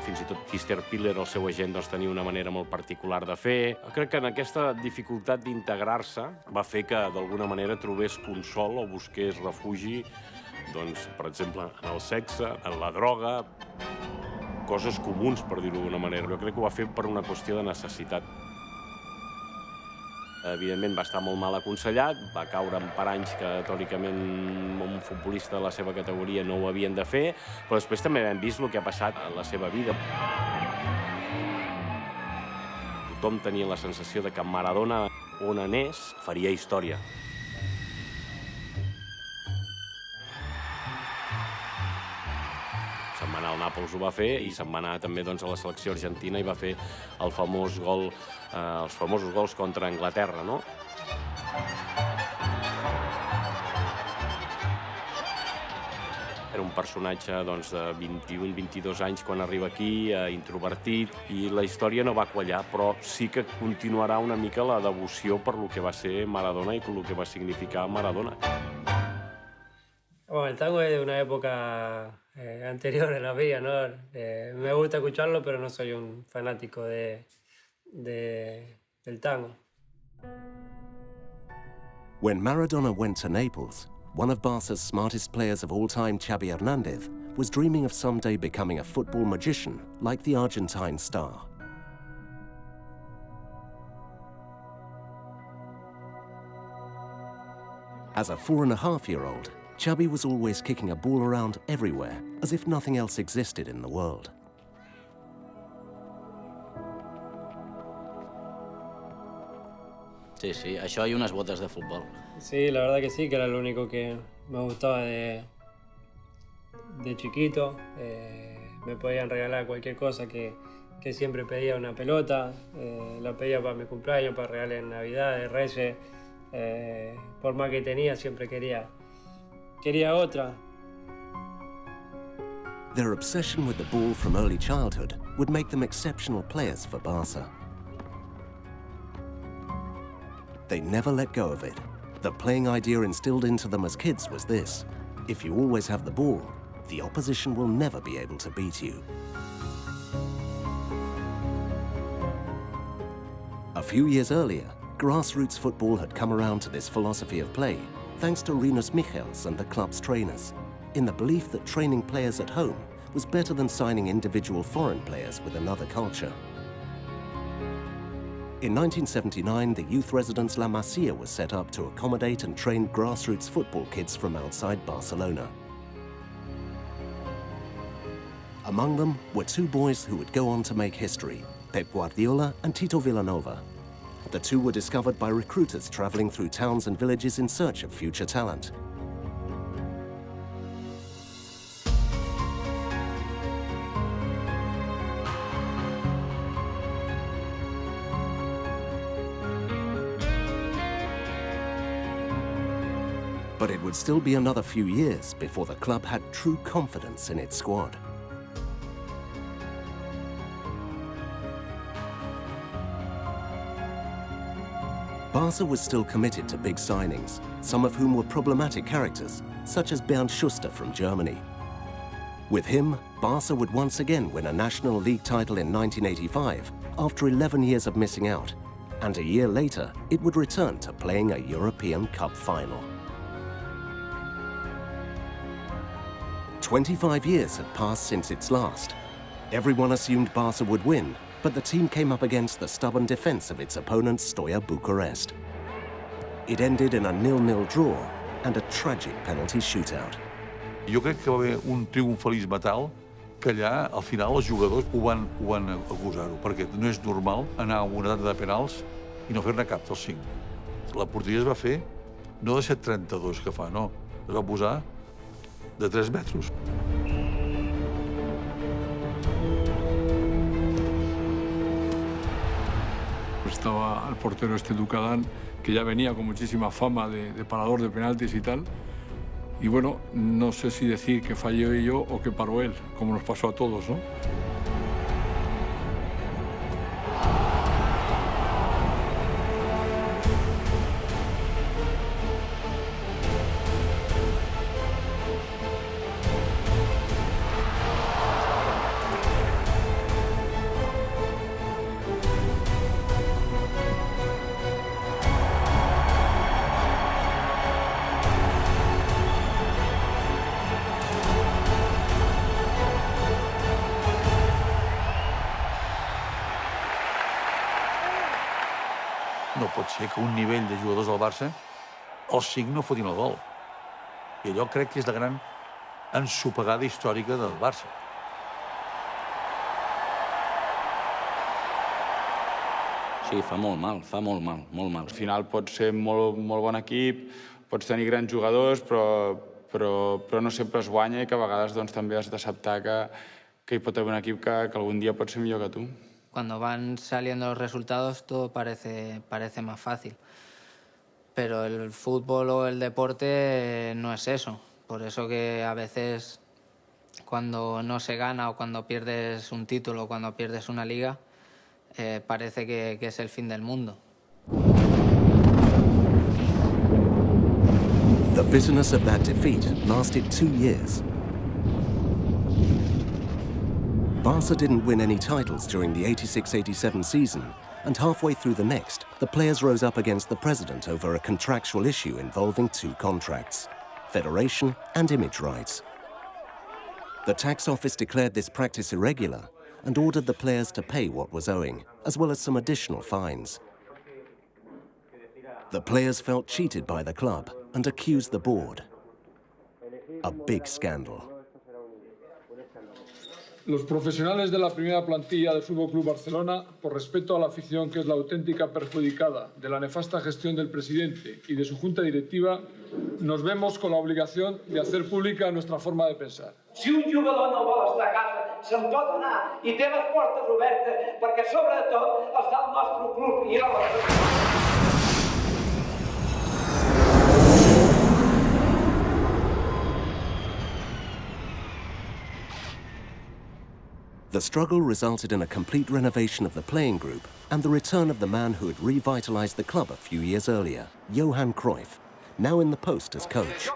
Fins i tot Kister Piller, el seu agent, tenia una manera molt particular de fer. Crec que en aquesta dificultat d'integrar-se va fer que d'alguna manera trobés consol o busqués refugi, per exemple, en el sexe, en la droga, coses comuns, per dir-ho d'una manera. Jo crec que ho va fer per una qüestió de necessitat. Evidentment va estar molt mal aconsellat, va caure en paranys que teòricament un futbolista de la seva categoria no ho havien de fer, però després també hem vist el que ha passat en la seva vida. Tothom tenia la sensació de que Maradona, on anés, faria història. Se'n va anar al Nàpols, ho va fer, i se'n va anar també a la selecció argentina i va fer el famós gol, els famosos gols contra Anglaterra, no? Era un personatge de 21-22 anys quan arriba aquí, introvertit, i la història no va quallar, però sí que continuarà una mica la devoció per lo que va ser Maradona i per lo que va significar Maradona. Bueno, el tango es de una época anterior en la vida, ¿no? Me gusta escucharlo, pero no soy un fanático del tango. When Maradona went to Naples, one of Barca's smartest players of all time, Xavi Hernández, was dreaming of someday becoming a football magician like the Argentine star. As a 4.5-year-old, Xavi was always kicking a ball around everywhere, as if nothing else existed in the world. Sí, això y unas botas de fútbol. Sí, la verdad que sí, que era lo único que me gustaba de chiquito. Me podían regalar cualquier cosa que siempre pedía una pelota. La pedía para mi cumpleaños, para regalar en Navidad, de Reyes. Por más que tenía, siempre quería otra. Their obsession with the ball from early childhood would make them exceptional players for Barca. They never let go of it. The playing idea instilled into them as kids was this: if you always have the ball, the opposition will never be able to beat you. A few years earlier, grassroots football had come around to this philosophy of play, thanks to Rinus Michels and the club's trainers, in the belief that training players at home was better than signing individual foreign players with another culture. In 1979, the youth residence La Masia was set up to accommodate and train grassroots football kids from outside Barcelona. Among them were two boys who would go on to make history, Pep Guardiola and Tito Vilanova. The two were discovered by recruiters traveling through towns and villages in search of future talent. But it would still be another few years before the club had true confidence in its squad. Barca was still committed to big signings, some of whom were problematic characters, such as Bernd Schuster from Germany. With him, Barca would once again win a National League title in 1985 after 11 years of missing out, and a year later it would return to playing a European Cup final. 25 years had passed since its last. Everyone assumed Barca would win, but the team came up against the stubborn defense of its opponent Steaua Bucharest. It ended in a 0-0 draw and a tragic penalty shootout. Jo crec que va haver un triomfalisme tal que allà, al final, els jugadors ho van acusar-ho, perquè no és normal anar a una tanda de penals i no fer-ne cap dels 5. La porteria es va fer no de 7,32 que fa, no. Es va posar de 3 metros. Estaba el portero Ducadán, que ya venía con muchísima fama de parador de penaltis y tal. Y bueno, no sé si decir que fallé yo o que paró él, como nos pasó a todos, ¿no? No pot ser que un nivell de jugadors del Barça, els 5 no fotin el gol. I allò crec que és la gran ensopegada històrica del Barça. Sí, fa molt mal, molt mal. Al final pots ser molt bon equip, pots tenir grans jugadors, però no sempre es guanya i que a vegades també has d'acceptar que hi pot haver un equip que algun dia pot ser millor que tu. Cuando van saliendo los resultados todo parece más fácil. Pero el fútbol o el deporte no es eso. Por eso que a veces cuando no se gana o cuando pierdes un título o cuando pierdes una liga, parece que es el fin del mundo. The bitterness of that defeat lasted 2 years. Barca didn't win any titles during the 86-87 season, and halfway through the next, the players rose up against the president over a contractual issue involving 2 contracts, federation and image rights. The tax office declared this practice irregular and ordered the players to pay what was owing, as well as some additional fines. The players felt cheated by the club and accused the board. A big scandal. Los profesionales de la primera plantilla del Fútbol Club Barcelona, por respeto a la afición que es la auténtica perjudicada de la nefasta gestión del presidente y de su junta directiva, nos vemos con la obligación de hacer pública nuestra forma de pensar. Si un jugador no vol estar a casa, se'n pot anar i té les portes obertes perquè sobretot està el nostre club i la... The struggle resulted in a complete renovation of the playing group and the return of the man who had revitalized the club a few years earlier, Johan Cruyff, now in the post as coach.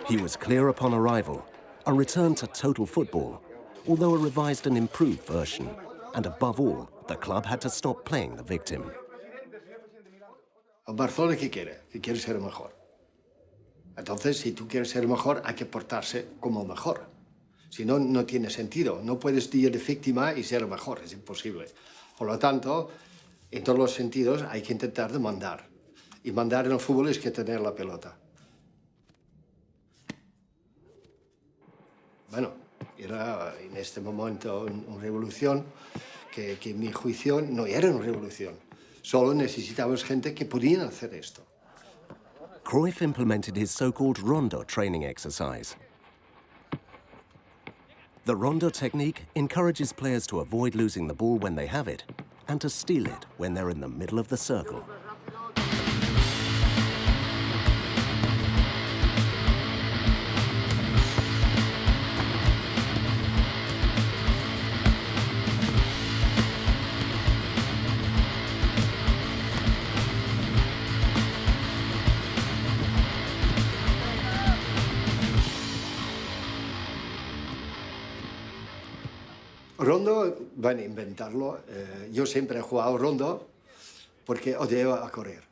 He was clear upon arrival, a return to total football, although a revised and improved version. And above all, the club had to stop playing the victim. El Barcelona, ¿qué quiere? Que quiere ser el mejor. Entonces, si tú quieres ser el mejor, hay que portarse como el mejor. Si no, no tiene sentido. No puedes ir de víctima y ser el mejor, es imposible. Por lo tanto, en todos los sentidos hay que intentar de mandar. Y mandar en el fútbol es que tener la pelota. Bueno, era en este momento una revolución que en mi juicio no era una revolución. Solo necesitábamos gente que podían hacer esto. Cruyff implemented his so-called rondo training exercise. The rondo technique encourages players to avoid losing the ball when they have it and to steal it when they're in the middle of the circle. Rondo, van a inventarlo. Yo siempre he jugado rondo porque odiaba a correr.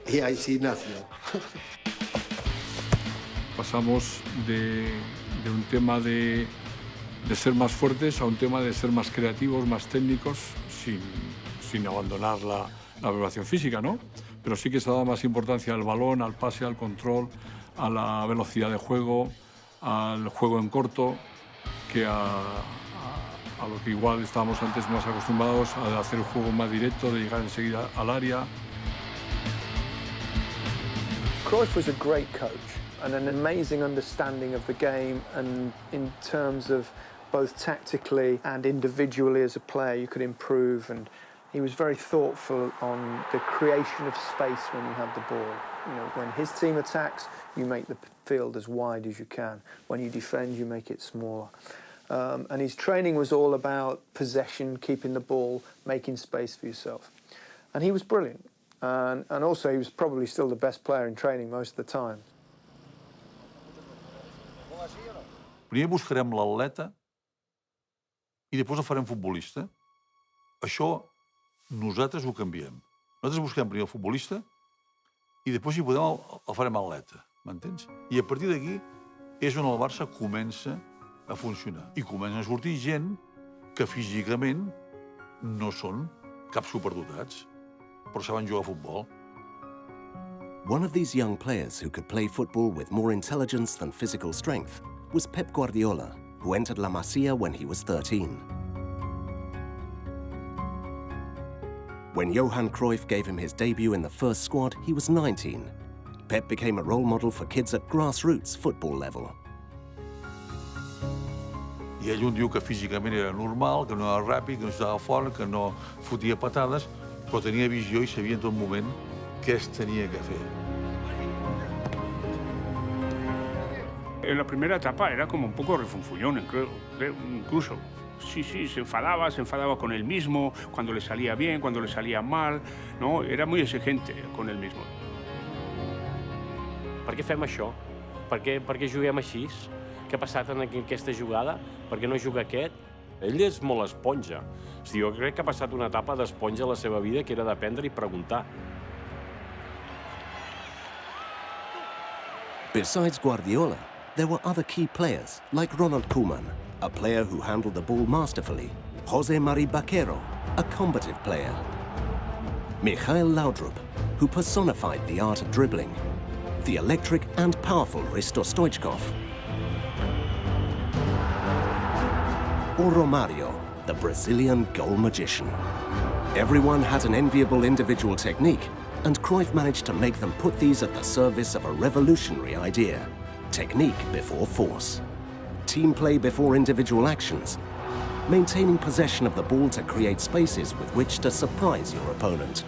Y ahí sí nació. Pasamos de un tema de ser más fuertes a un tema de ser más creativos, más técnicos, sin abandonar la preparación física, ¿no? Pero sí que se ha dado más importancia al balón, al pase, al control, a la velocidad de juego, al juego en corto, que a lo que igual estábamos antes más acostumbrados, a hacer un juego más directo, de llegar enseguida al área. Cruyff was a great coach and an amazing understanding of the game, and in terms of both tactically and individually as a player you could improve, and he was very thoughtful on the creation of space when you have the ball. You know, when his team attacks, you make the field as wide as you can. When you defend, you make it smaller. And his training was all about possession, keeping the ball, making space for yourself. And he was brilliant. And also, he was probably still the best player in training most of the time. Primer buscarem l'atleta i després el farem futbolista. Això nosaltres ho canviem. Nosaltres busquem primer el futbolista i després, si podem, el farem atleta. M'entens? I a partir d'aquí és on el Barça comença a funcionar. I comencen a sortir gent que físicament no són cap superdotats, però saben jugar a futbol. One of these young players who could play football with more intelligence than physical strength was Pep Guardiola, who entered La Masia when he was 13. When Johan Cruyff gave him his debut in the first squad, he was 19. Pep became a role model for kids at grassroots football level. I ell un diu que físicament era normal, que no era ràpid, que no estava fort, que no fotia patades, però tenia visió i sabia en tot moment què es tenia que fer. En la primera etapa era como un poco refunfuñón, creo, incluso. Sí, se enfadaba con él mismo, cuando le salía bien, cuando le salía mal, ¿no? Era muy exigente con él mismo. Per què fem això? Per què juguem així? Què ha passat en aquesta jugada? Per què no juga aquest? Ell és molt esponja. O sigui, jo crec que ha passat una etapa d'esponja a la seva vida, que era d'aprendre i preguntar. Besides Guardiola, there were other key players, like Ronald Koeman, a player who handled the ball masterfully, José Mari Baquero, a combative player, Mikhail Laudrup, who personified the art of dribbling, the electric and powerful Hristo Stoichkov, or Romario, the Brazilian goal magician. Everyone had an enviable individual technique, and Cruyff managed to make them put these at the service of a revolutionary idea: technique before force, team play before individual actions, maintaining possession of the ball to create spaces with which to surprise your opponent.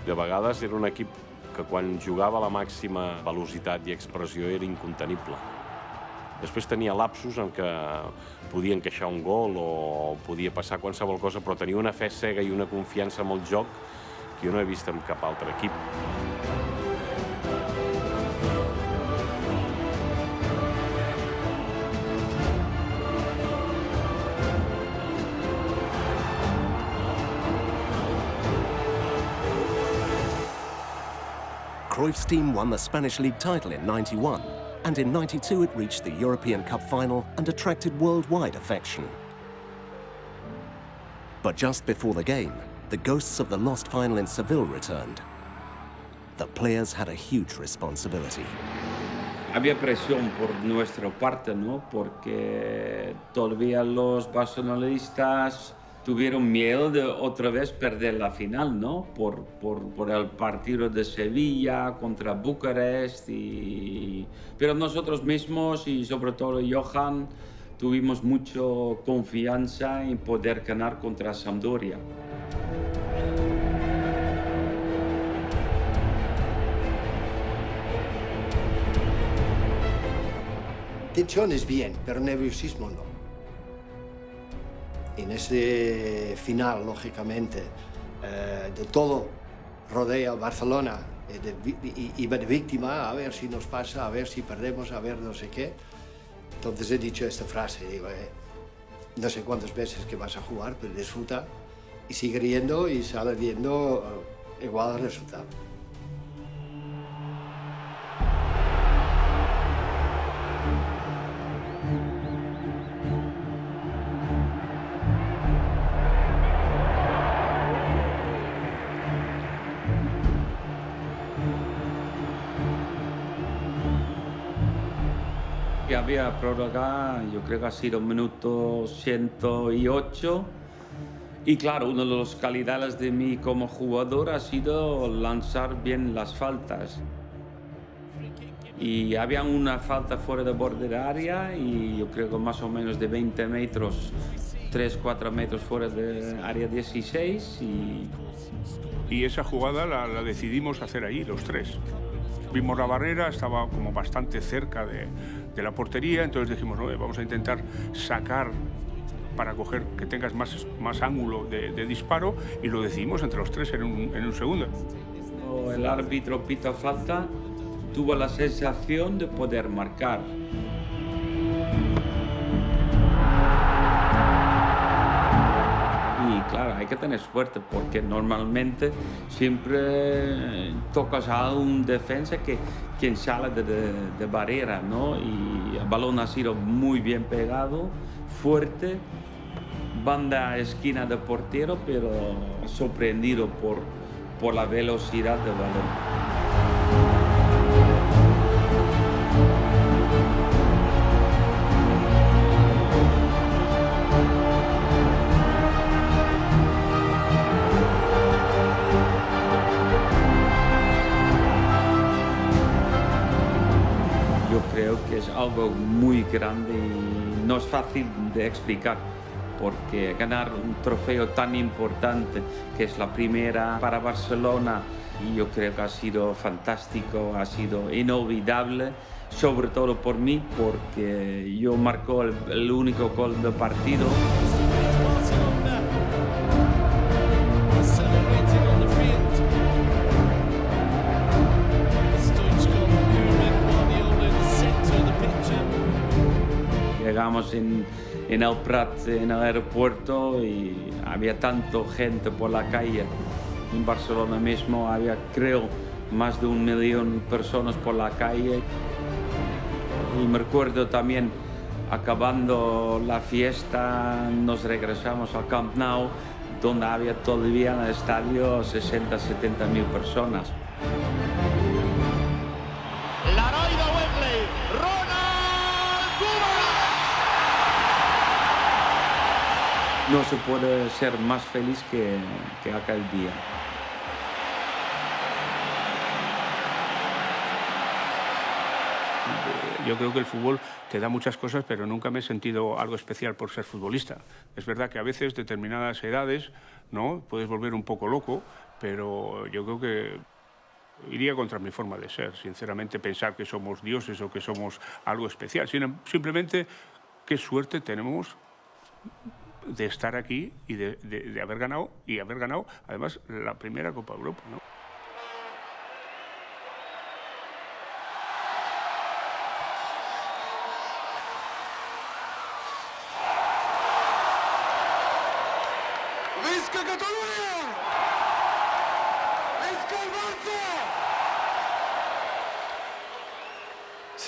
De vegades era un equip que quan jugava a la màxima velocitat i expressió era incontenible. Després tenia lapsos en què podia encaixar un gol o podia passar qualsevol cosa, però tenia una fe cega i una confiança en el joc que jo no he vist en cap altre equip. Cruyff's team won the Spanish League title in '91, and in '92 it reached the European Cup final and attracted worldwide affection. But just before the game, the ghosts of the lost final in Seville returned. The players had a huge responsibility. Había presión por nuestra parte, ¿no? Porque todavía los barcelonistas tuvieron miedo de otra vez perder la final, ¿no? Por el partido de Sevilla contra Bucarest. Pero nosotros mismos y sobre todo Johan tuvimos mucha confianza en poder ganar contra Sampdoria. Tensión es bien, pero nerviosismo no. En este final, lógicamente, de todo rodea a Barcelona, iba de víctima, a ver si nos pasa, a ver si perdemos, a ver no sé qué. Entonces he dicho esta frase, digo, no sé cuántas veces que vas a jugar, pero disfruta y sigue riendo y sale viendo igual el resultado. Había prórroga, yo creo que ha sido minuto 108 y claro, una de las calidades de mí como jugador ha sido lanzar bien las faltas. Y había una falta fuera de borde de área y yo creo que más o menos de 20 metros, 3-4 metros fuera de área 16 y esa jugada la decidimos hacer ahí, los tres. Vimos la barrera, estaba como bastante cerca de la portería, entonces dijimos, no, vamos a intentar sacar para coger que tengas más ángulo de disparo y lo decidimos entre los tres en un segundo. El árbitro pita falta, tuvo la sensación de poder marcar. Y claro, hay que tener suerte porque normalmente siempre tocas a un defensa quien sale de barrera, ¿no? Y el balón ha sido muy bien pegado, fuerte, banda esquina de portero, pero sorprendido por la velocidad del balón. Creo que es algo muy grande y no es fácil de explicar porque ganar un trofeo tan importante que es la primera para Barcelona y yo creo que ha sido fantástico, ha sido inolvidable, sobre todo por mí porque yo marcó el único gol del partido. Llegamos en el Prat, en el aeropuerto, y había tanta gente por la calle. En Barcelona mismo había, creo, más de 1 millón de personas por la calle. Y me recuerdo también, acabando la fiesta, nos regresamos al Camp Nou, donde había todavía en el estadio 60-70.000 personas. No se puede ser más feliz que aquel día. Yo creo que el fútbol te da muchas cosas, pero nunca me he sentido algo especial por ser futbolista. Es verdad que a veces, determinadas edades, ¿no? Puedes volver un poco loco, pero yo creo que iría contra mi forma de ser. Sinceramente, pensar que somos dioses o que somos algo especial. Simplemente, qué suerte tenemos de estar aquí y de haber ganado, además, la primera Copa Europa, ¿no? ¡Visca Catalunya! ¡Visca el Barça!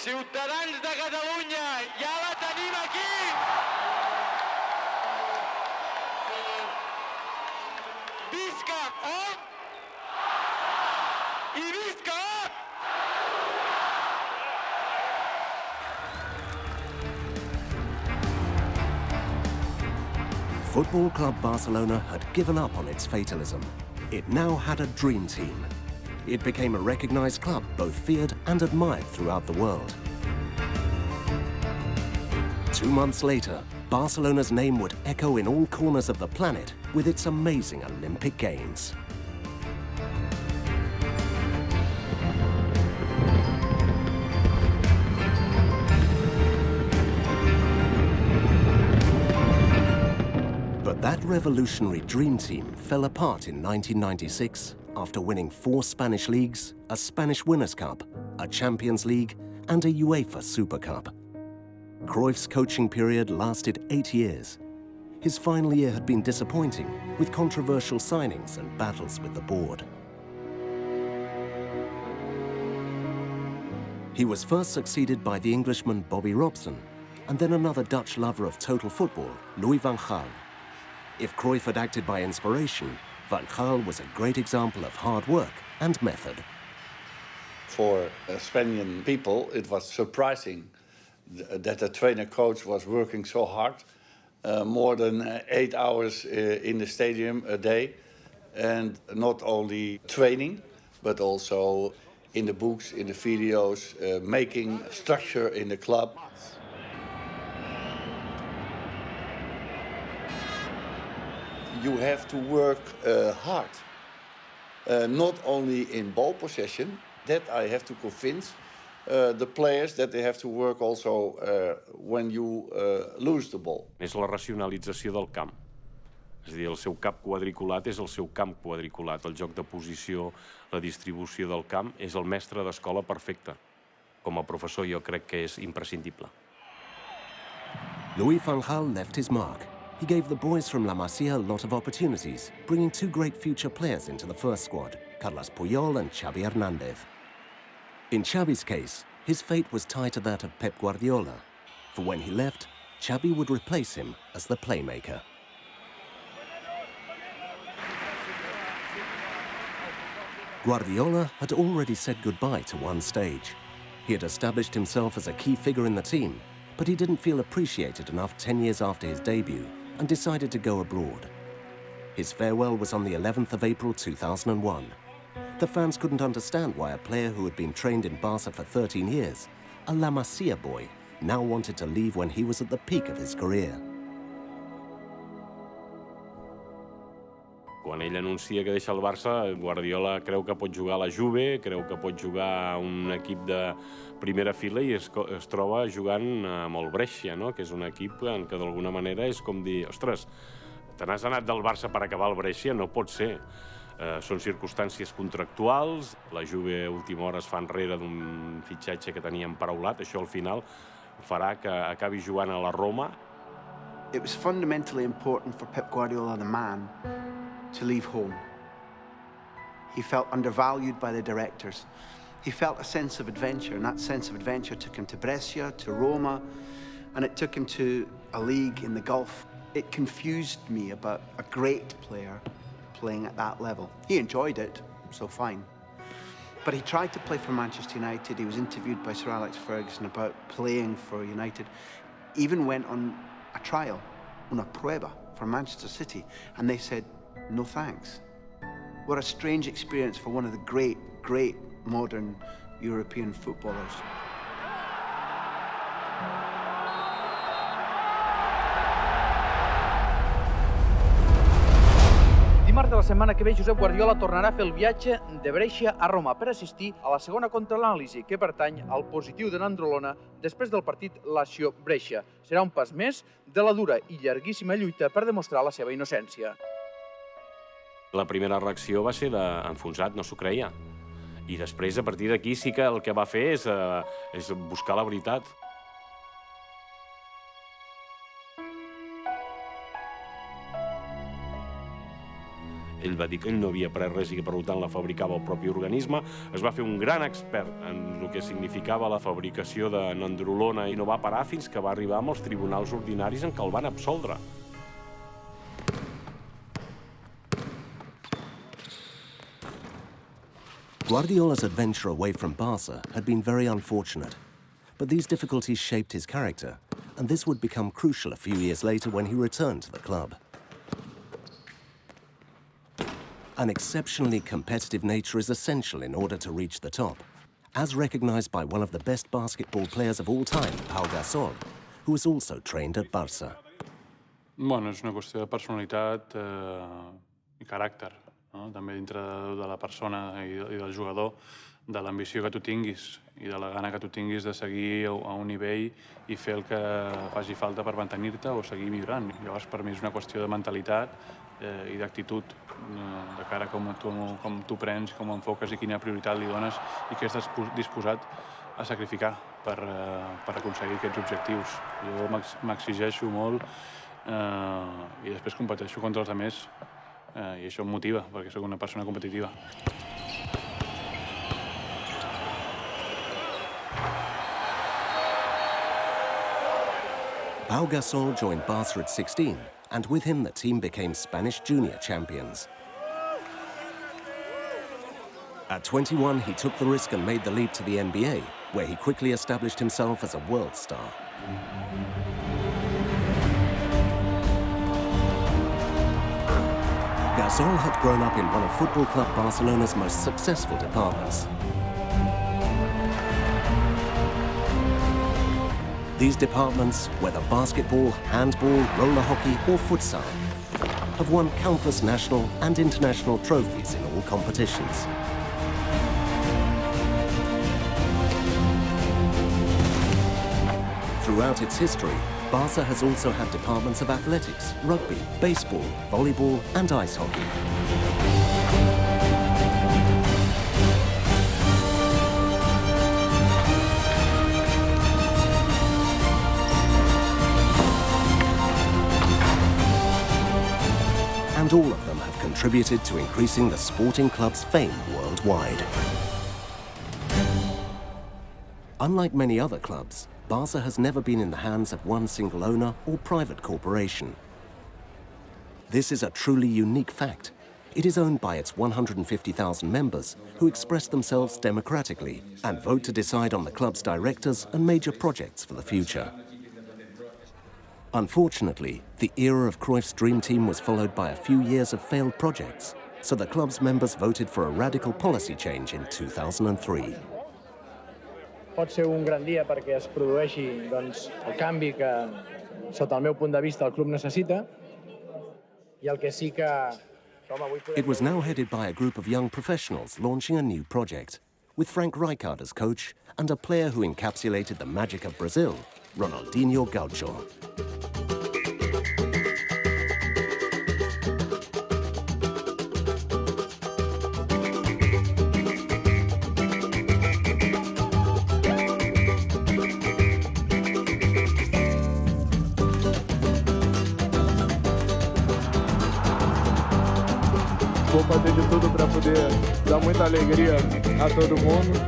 Ciutadans de Catalunya, ja la tenim aquí! Visca O! I visca O! Football Club Barcelona had given up on its fatalism. It now had a dream team. It became a recognized club, both feared and admired throughout the world. 2 months later, Barcelona's name would echo in all corners of the planet with its amazing Olympic Games. But that revolutionary dream team fell apart in 1996 after winning 4 Spanish leagues, a Spanish Winners' Cup, a Champions League, and a UEFA Super Cup. Cruyff's coaching period lasted 8 years. His final year had been disappointing, with controversial signings and battles with the board. He was first succeeded by the Englishman Bobby Robson, and then another Dutch lover of total football, Louis van Gaal. If Cruyff had acted by inspiration, Van Gaal was a great example of hard work and method. For Spanish people, it was surprising that the trainer-coach was working so hard, more than 8 hours in the stadium a day, and not only training, but also in the books, in the videos, making structure in the club. You have to work hard, not only in ball possession, that I have to convince the players that they have to work also when you lose the ball. És la racionalització del camp. És a dir, el seu cap quadriculat és el seu camp quadriculat. El joc de posició, la distribució del camp, és el mestre d'escola perfecte. Com a professor jo crec que és imprescindible. Louis van Gaal left his mark. He gave the boys from La Masia a lot of opportunities, bringing 2 great future players into the first squad, Carles Puyol and Xavi Hernández. In Xavi's case, his fate was tied to that of Pep Guardiola, for when he left, Xavi would replace him as the playmaker. Guardiola had already said goodbye to one stage. He had established himself as a key figure in the team, but he didn't feel appreciated enough 10 years after his debut and decided to go abroad. His farewell was on the 11th of April 2001. The fans couldn't understand why a player who had been trained in Barca for 13 years, a La Masia boy, now wanted to leave when he was at the peak of his career. Quan ell anuncia que deixa el Barça, Guardiola creu que pot jugar a la Juve, creu que pot jugar a un equip de primera fila i es troba jugant amb el Brescia, no? Que és un equip en què d'alguna manera és com dir, ostres, te n'has anat del Barça per acabar al Brescia? No pot ser. Són circumstàncies contractuals, la Juve a última hora es fa enrere d'un fitxatge que tenien paraulat, això al final farà que acabi jugant a la Roma. It was fundamentally important for Pep Guardiola, the man, to leave home. He felt undervalued by the directors. He felt a sense of adventure, and that sense of adventure took him to Brescia, to Roma, and it took him to a league in the Gulf. It confused me about a great player playing at that level. He enjoyed it, so fine. But he tried to play for Manchester United. He was interviewed by Sir Alex Ferguson about playing for United. Even went on a trial, una prueba, for Manchester City, and they said, no thanks. What a strange experience for one of the great, great modern European footballers. Dimarts de la setmana que ve, Josep Guardiola tornarà a fer el viatge de Brescia a Roma per assistir a la segona contraanàlisi que pertany al positiu de Nandrolona després del partit Lazio-Brescia. Serà un pas més de la dura i llarguíssima lluita per demostrar la seva innocència. La primera reacció va ser d'enfonsat, no s'ho creia. I després, a partir d'aquí, sí que el que va fer és buscar la veritat. Ell va dir que ell no havia pres res i que per tant la fabricava el propi organisme. Es va fer un gran expert en el que significava la fabricació de nandrolona i no va parar fins que va arribar amb els tribunals ordinaris en què el van absoldre. Guardiola's adventure away from Barca had been very unfortunate, but these difficulties shaped his character, and this would become crucial a few years later when he returned to the club. An exceptionally competitive nature is essential in order to reach the top, as recognized by one of the best basketball players of all time, Pau Gasol, who was also trained at Barça. Bueno, és una qüestió de personalitat i caràcter, no? També dintre de la persona i del jugador, de l'ambició que tu tinguis i de la gana que tu tinguis de seguir a un nivell i fer el que faci falta per mantenir-te o seguir millorant. Llavors, per mi és una qüestió de mentalitat i d'actitud, de cara a com tu prens, com enfoques i quina prioritat li dones i què estàs disposat a sacrificar per aconseguir aquests objectius. Jo m'exigeixo molt i després competeixo contra els altres i això em motiva, perquè sóc una persona competitiva. Pau Gasol joined Barca at 16, and with him the team became Spanish junior champions. At 21, he took the risk and made the leap to the NBA, where he quickly established himself as a world star. Gasol had grown up in one of Football Club Barcelona's most successful departments. These departments, whether basketball, handball, roller hockey or futsal, have won countless national and international trophies in all competitions. Throughout its history, Barca has also had departments of athletics, rugby, baseball, volleyball and ice hockey. And all of them have contributed to increasing the sporting club's fame worldwide. Unlike many other clubs, Barca has never been in the hands of one single owner or private corporation. This is a truly unique fact. It is owned by its 150,000 members who express themselves democratically and vote to decide on the club's directors and major projects for the future. Unfortunately, the era of Cruyff's dream team was followed by a few years of failed projects, so the club's members voted for a radical policy change in 2003. Pot ser un gran dia perquè es produeixi el canvi que, sota el meu punt de vista, el club necessita. I el que sí que... It was now headed by a group of young professionals launching a new project, with Frank Rijkaard as coach and a player who encapsulated the magic of Brazil, Ronaldinho Gaucho. Vou fazer de tudo para poder dar muita alegria a todo mundo.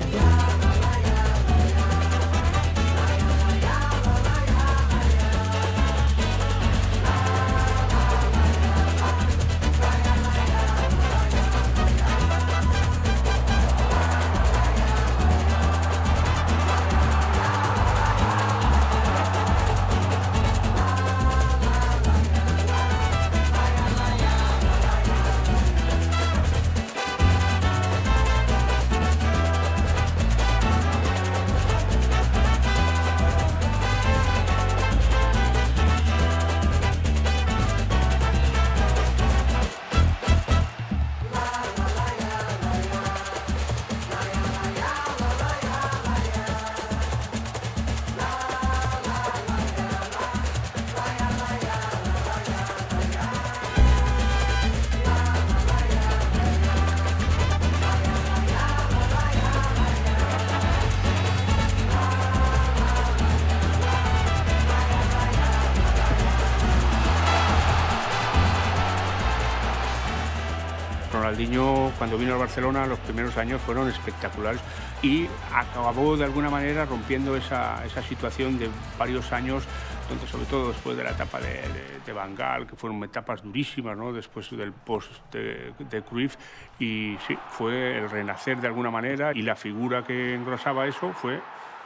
Ronaldinho, cuando vino al Barcelona, los primeros años fueron espectaculares y acabó de alguna manera rompiendo esa situación de varios años, donde sobre todo después de la etapa de Van Gaal, que fueron etapas durísimas, ¿no? Después del post de Cruyff, y sí, fue el renacer de alguna manera, y la figura que engrosaba eso fue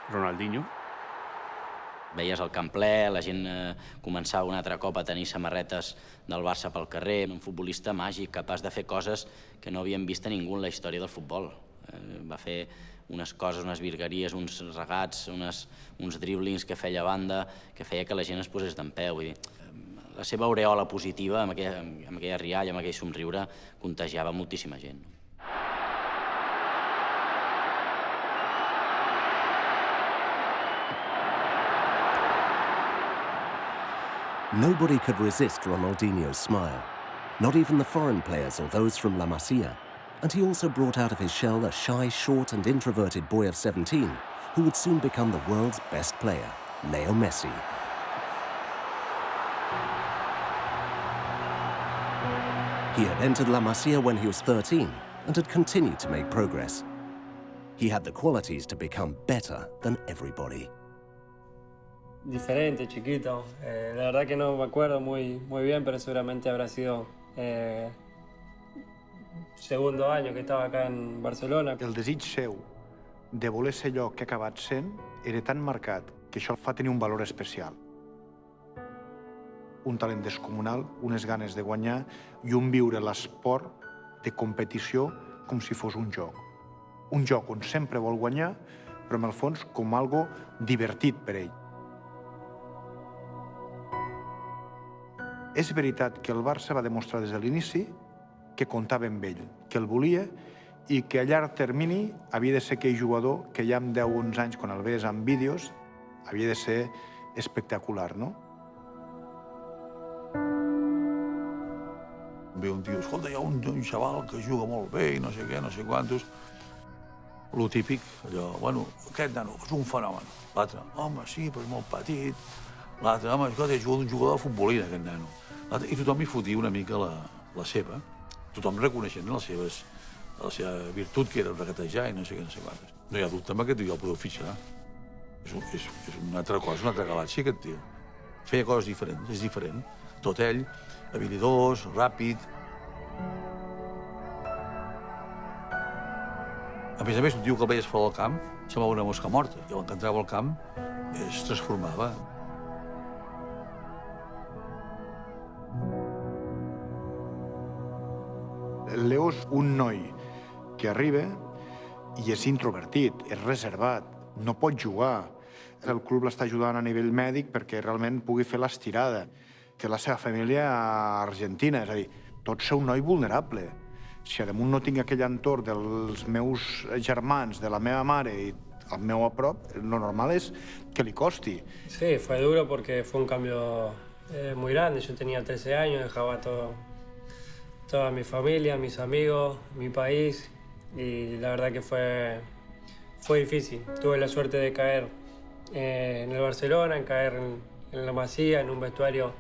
Ronaldinho. Veies el camp ple, la gent començava un altre cop a tenir samarretes del Barça pel carrer, un futbolista màgic, capaç de fer coses que no havíem vist a ningú en la història del futbol. Va fer unes coses, unes virgueries, uns regats, uns driblings que feia a banda, que feia que la gent es posés d'empeu. Vull dir, la seva aureola positiva, amb aquella rialla, amb aquell somriure, contagiava moltíssima gent. Nobody could resist Ronaldinho's smile, not even the foreign players or those from La Masia. And he also brought out of his shell a shy, short and introverted boy of 17 who would soon become the world's best player, Leo Messi. He had entered La Masia when he was 13 and had continued to make progress. He had the qualities to become better than everybody. Diferente, chiquito. La verdad que no me acuerdo muy bien, pero seguramente habrá sido segundo año que estaba acá en Barcelona. El desig seu de voler ser allò que ha acabat sent era tan marcat que això el fa tenir un valor especial. Un talent descomunal, unes ganes de guanyar i un viure l'esport de competició com si fos un joc. Un joc on sempre vol guanyar, però en el fons com algo divertit per ell. És veritat que el Barça va demostrar des de l'inici que comptava amb ell, que el volia i que a llarg termini havia de ser aquell jugador que ja amb 10 o 11 anys, quan el veies en vídeos, havia de ser espectacular, no? Ve un tio, escolta, hi ha un xaval que juga molt bé i no sé què, no sé quantos. Lo típic, allò, bueno, aquest nano és un fenomen. L'altre, home, sí, però és molt petit. L'altre, home, escolta, és un jugador de futbolina, aquest nano. I tothom hi fotia una mica la seva. Tothom reconeixent la seva virtut, que era regatejar i no sé què, no sé quantes. No hi ha dubte amb aquest tio, el podeu fitxar. És una altra cosa, una altra galàxia, aquest tio. Feia coses diferents, és diferent. Tot ell, habilidós, ràpid. A més, un tio que el veies fora del camp semblava una mosca morta. I quan entrava al camp es transformava. Leo és un noi que arriba i és introvertit, és reservat, no pot jugar. El club l'està ajudant a nivell mèdic perquè realment pugui fer l'estirada. Té la seva família a Argentina, és a dir, tot ser un noi vulnerable. Si a damunt no tinc aquell entorn dels meus germans, de la meva mare i al meu a prop, lo normal és que li costi. Sí, fue duro porque fue un cambio muy grande. Yo tenía 13 años, dejaba toda mi familia, mis amigos, mi país, y la verdad que fue difícil. Tuve la suerte de caer en el Barcelona, en caer en La Masia, en un vestuario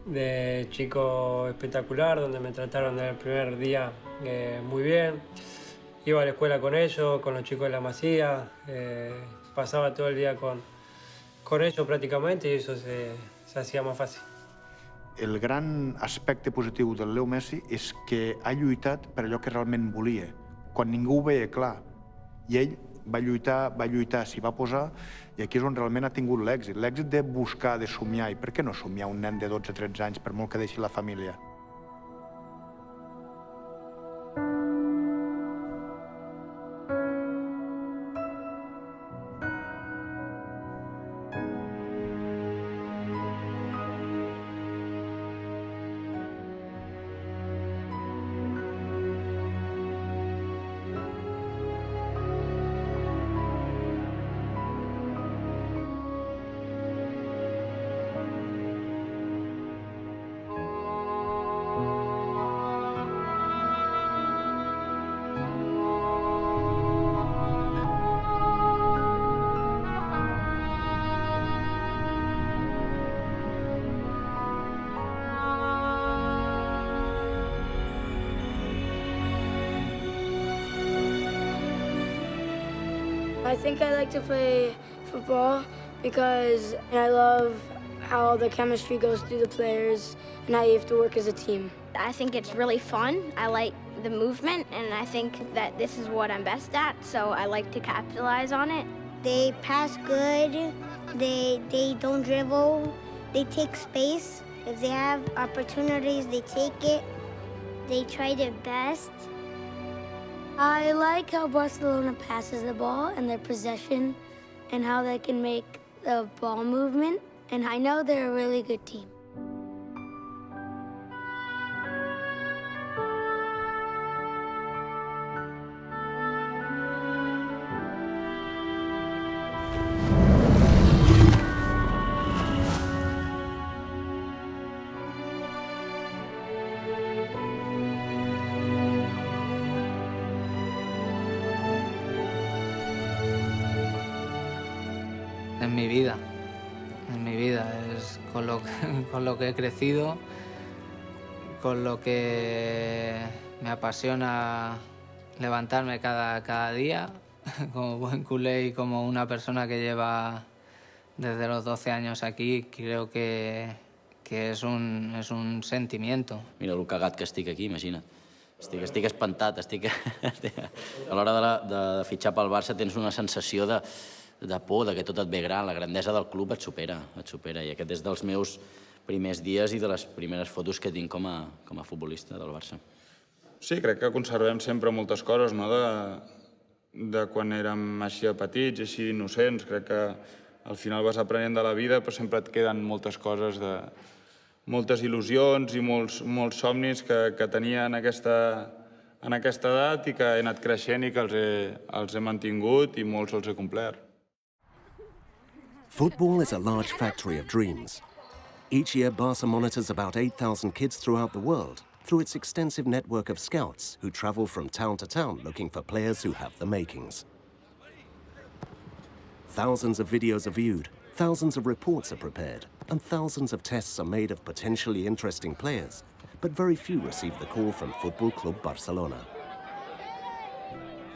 de chico espectacular, donde me trataron desde el primer día muy bien. Iba a la escuela con ellos, con los chicos de La Masia, pasaba todo el día con ellos prácticamente y eso se hacía más fácil. El gran aspecte positiu del Leo Messi és que ha lluitat per allò que realment volia, quan ningú ho veia clar. I ell va lluitar, s'hi va posar, i aquí és on realment ha tingut l'èxit. L'èxit de buscar, de somiar. I per què no somiar un nen de 12-13 anys, per molt que deixi la família? I think I like to play football because I love how the chemistry goes through the players and how you have to work as a team. I think it's really fun. I like the movement, and I think that this is what I'm best at, so I like to capitalize on it. They pass good, they don't dribble, they take space. If they have opportunities, they take it. They try their best. I like how Barcelona passes the ball and their possession and how they can make the ball movement, and I know they're a really good team. En mi vida, es con lo que he crecido, con lo que me apasiona levantarme cada día, como buen culé y como una persona que lleva desde los 12 años aquí, creo que és un sentimiento. Mira el cagat que estic aquí, imagina't. Estic espantat, a l'hora de fitxar pel Barça tens una sensació de por, que tot et ve gran, la grandesa del club et supera, i aquest és dels meus primers dies i de les primeres fotos que tinc com a futbolista del Barça. Sí, crec que conservem sempre moltes coses, no?, de quan érem així de petits, així innocents. Crec que al final vas aprenent de la vida, però sempre et queden moltes coses, moltes il·lusions i molts somnis que tenia en aquesta edat i que he anat creixent i que els he mantingut i molts els he complert. Football is a large factory of dreams. Each year, Barca monitors about 8,000 kids throughout the world through its extensive network of scouts who travel from town to town looking for players who have the makings. Thousands of videos are viewed, thousands of reports are prepared, and thousands of tests are made of potentially interesting players, but very few receive the call from Football Club Barcelona.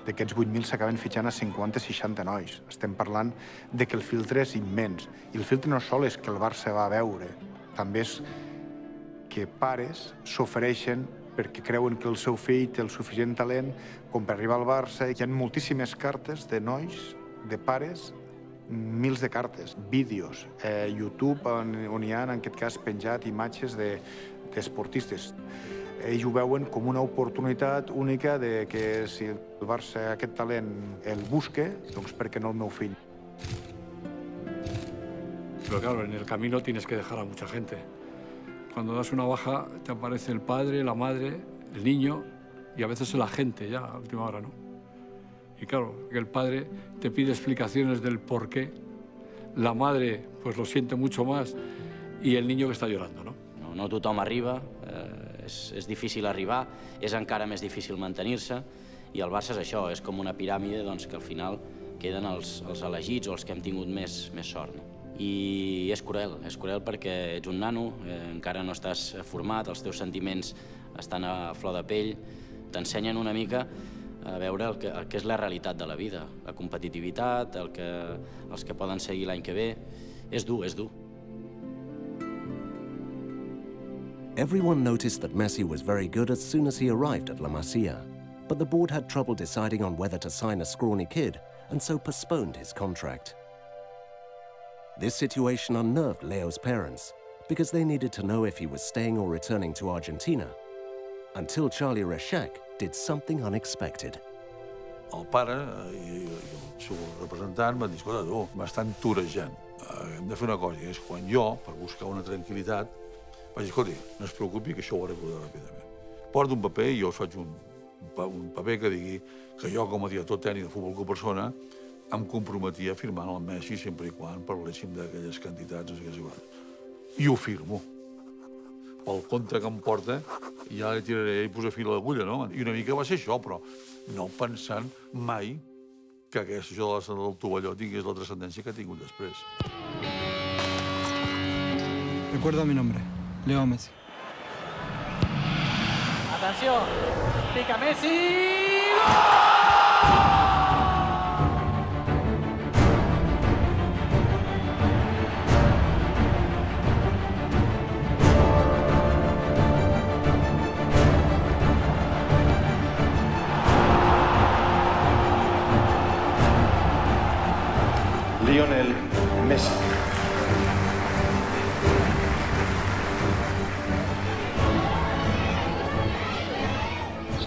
D'aquests 8.000 s'acaben fitxant a 50-60 nois. Estem parlant de que el filtre és immens. I el filtre no sol és que el Barça va a veure, també és que pares s'ofereixen perquè creuen que el seu fill té el suficient talent com per arribar al Barça. Hi ha moltíssimes cartes de nois, de pares, mils de cartes, vídeos, YouTube, on hi ha, en aquest cas, penjat imatges d'esportistes. Ells ho veuen com una oportunitat única de que si el Barça aquest talent el busca, doncs per què no el meu fill? Pero claro, en el camino tienes que dejar a mucha gente. Cuando das una baja te aparece el padre, la madre, el niño y a veces el agente ya a última hora, ¿no? Y claro, que el padre te pide explicaciones del por qué, la madre pues lo siente mucho más y el niño que está llorando, ¿no? No tothom arriba, és difícil arribar, és encara més difícil mantenir-se i el Barça és això, és com una piràmide que al final queden els elegits o els que hem tingut més sort. I és cruel perquè ets un nano, encara no estàs format, els teus sentiments estan a flor de pell, t'ensenyen una mica a veure el que és la realitat de la vida, la competitivitat, els que poden seguir l'any que ve. És dur, és dur. Everyone noticed that Messi was very good as soon as he arrived at La Masia, but the board had trouble deciding on whether to sign a scrawny kid and so postponed his contract. This situation unnerved Leo's parents because they needed to know if he was staying or returning to Argentina, until Charlie Reixach did something unexpected. El pare i el seu representant van dir, escolta, tu, m'estan torejant. Hem de fer una cosa, és quan jo, per buscar una tranquil·litat, vaig dir, escolti, no es preocupi que això ho arreglo ràpidament. Porta un paper i jo us faig un paper que digui que jo, com a director tècnic de Futbol Club Barcelona, em comprometia a firmar el Messi sempre i quan parléssim d'aquelles quantitats, no sé què és igual. I ho firmo. Pel compte que em porta, ja li tiraré i posar fil a l'agulla, no? I una mica va ser això, però no pensant mai que això del tovalló tingués la transcendència que ha tingut després. Recuerda mi nombre. Leo Messi. Atención, pica Messi.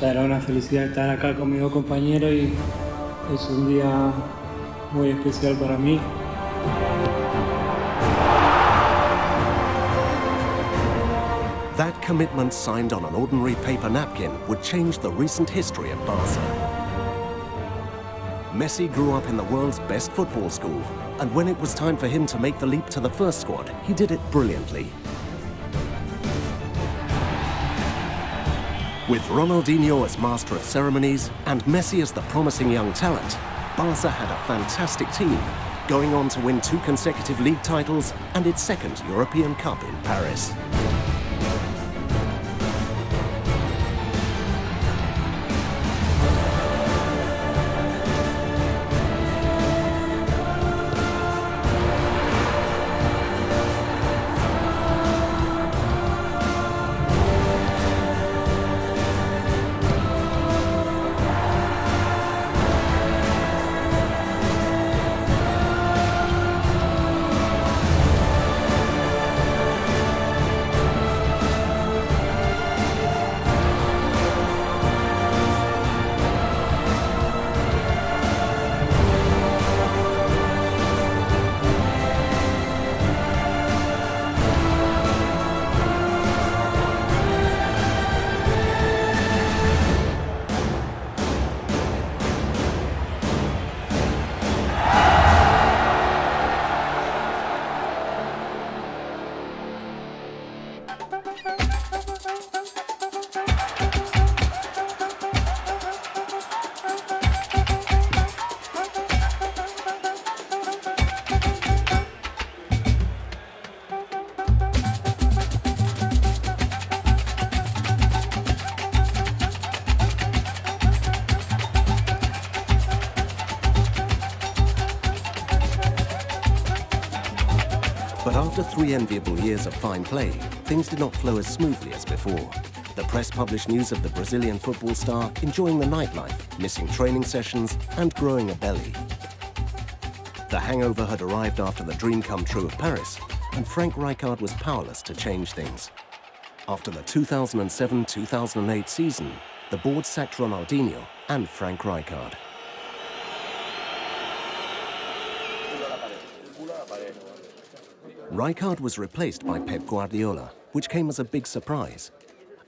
Ya era una felicidad estar acá con mis dos compañeros y es un día muy especial para mí. That commitment signed on an ordinary paper napkin would change the recent history of Barca. Messi grew up in the world's best football school, and when it was time for him to make the leap to the first squad, he did it brilliantly. With Ronaldinho as master of ceremonies and Messi as the promising young talent, Barca had a fantastic team, going on to win 2 consecutive league titles and its second European Cup in Paris. But after 3 enviable years of fine play, things did not flow as smoothly as before. The press published news of the Brazilian football star enjoying the nightlife, missing training sessions, and growing a belly. The hangover had arrived after the dream come true of Paris, and Frank Rijkaard was powerless to change things. After the 2007-2008 season, the board sacked Ronaldinho and Frank Rijkaard. Rijkaard was replaced by Pep Guardiola, which came as a big surprise.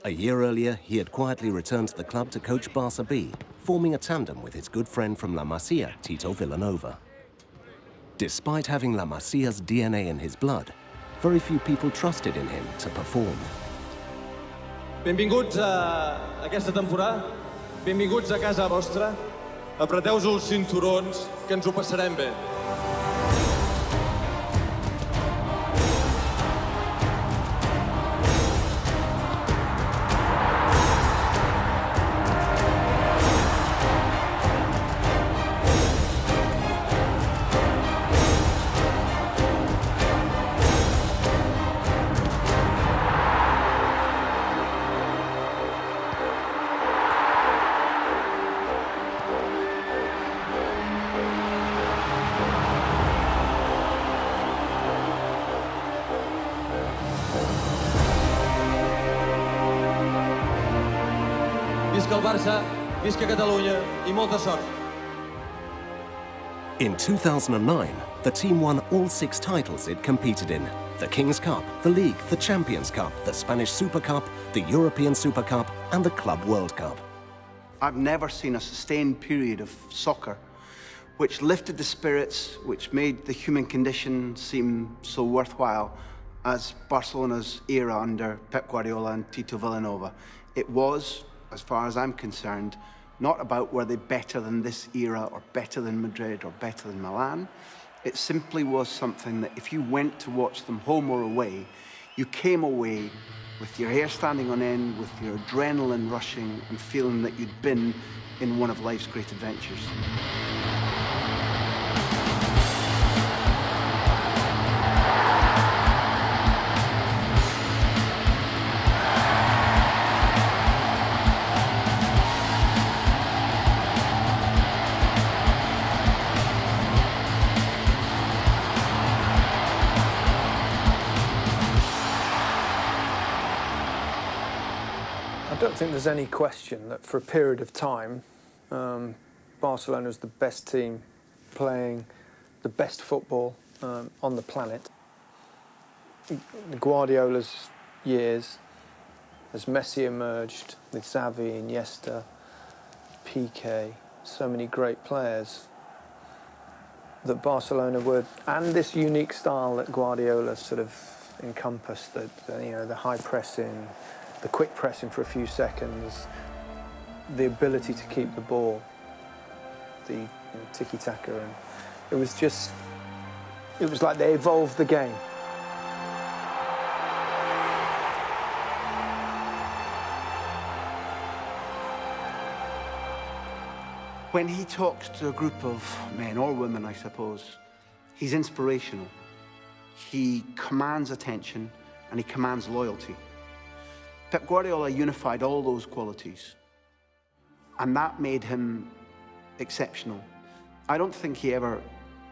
A year earlier, he had quietly returned to the club to coach Barca B, forming a tandem with his good friend from La Masia, Tito Vilanova. Despite having La Masia's DNA in his blood, very few people trusted in him to perform. Benvinguts a aquesta temporada, benvinguts a casa vostra. Apreteu-vos els cinturons, que ens ho passarem bé. Visca el Barça, visca Catalunya i molta sort. In 2009, the team won all 6 titles it competed in: the King's Cup, the League, the Champions Cup, the Spanish Super Cup, the European Super Cup, and the Club World Cup. I've never seen a sustained period of soccer which lifted the spirits, which made the human condition seem so worthwhile as Barcelona's era under Pep Guardiola and Tito Vilanova. It was, as far as I'm concerned, not about were they better than this era or better than Madrid or better than Milan. It simply was something that if you went to watch them home or away, you came away with your hair standing on end, with your adrenaline rushing and feeling that you'd been in one of life's great adventures. don't think there's any question that for a period of time, Barcelona was the best team playing the best football on the planet. Guardiola's years, as Messi emerged with Xavi, Iniesta, Piqué, so many great players, that Barcelona were, and this unique style that Guardiola sort of encompassed, the high pressing, the quick pressing for a few seconds, the ability to keep the ball, the tiki-taka, and it was like they evolved the game. When he talks to a group of men, or women, I suppose, he's inspirational. He commands attention and he commands loyalty. Pep Guardiola unified all those qualities, and that made him exceptional. I don't think he ever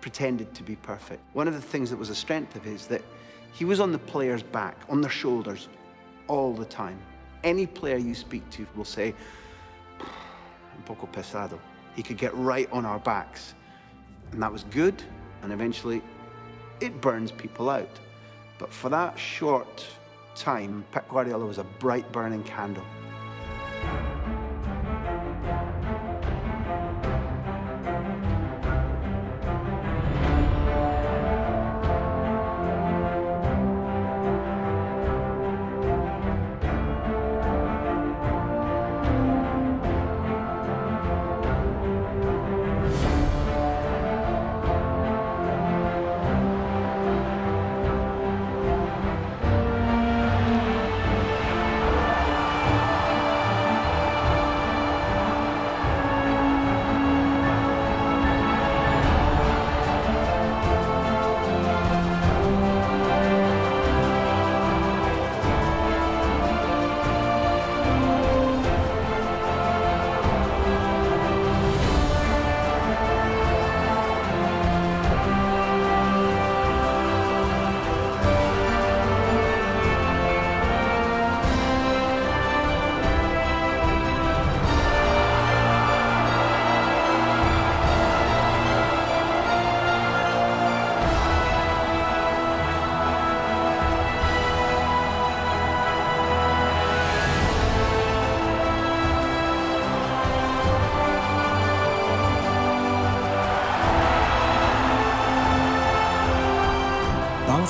pretended to be perfect. One of the things that was a strength of his, that he was on the players' back, on their shoulders, all the time. Any player you speak to will say, un poco pesado. He could get right on our backs. And that was good, and eventually it burns people out. But for that short time, Pep Guardiola was a bright burning candle.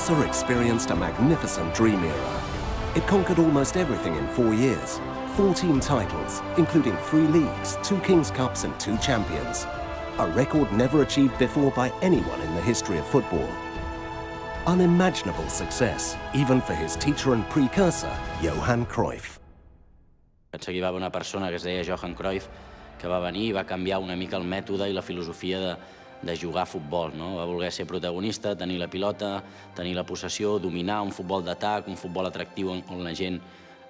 Barca experienced a magnificent dream era. It conquered almost everything in 4 years. 14 titles, including 3 leagues, 2 King's Cups and 2 champions. A record never achieved before by anyone in the history of football. Unimaginable success, even for his teacher and precursor, Johan Cruyff. Pensa que hi va haver una persona que es deia Johan Cruyff, que va venir i va canviar una mica el mètode i la filosofia de jugar a futbol, no? Va voler ser protagonista, tenir la pilota, tenir la possessió, dominar un futbol d'atac, un futbol atractiu on la gent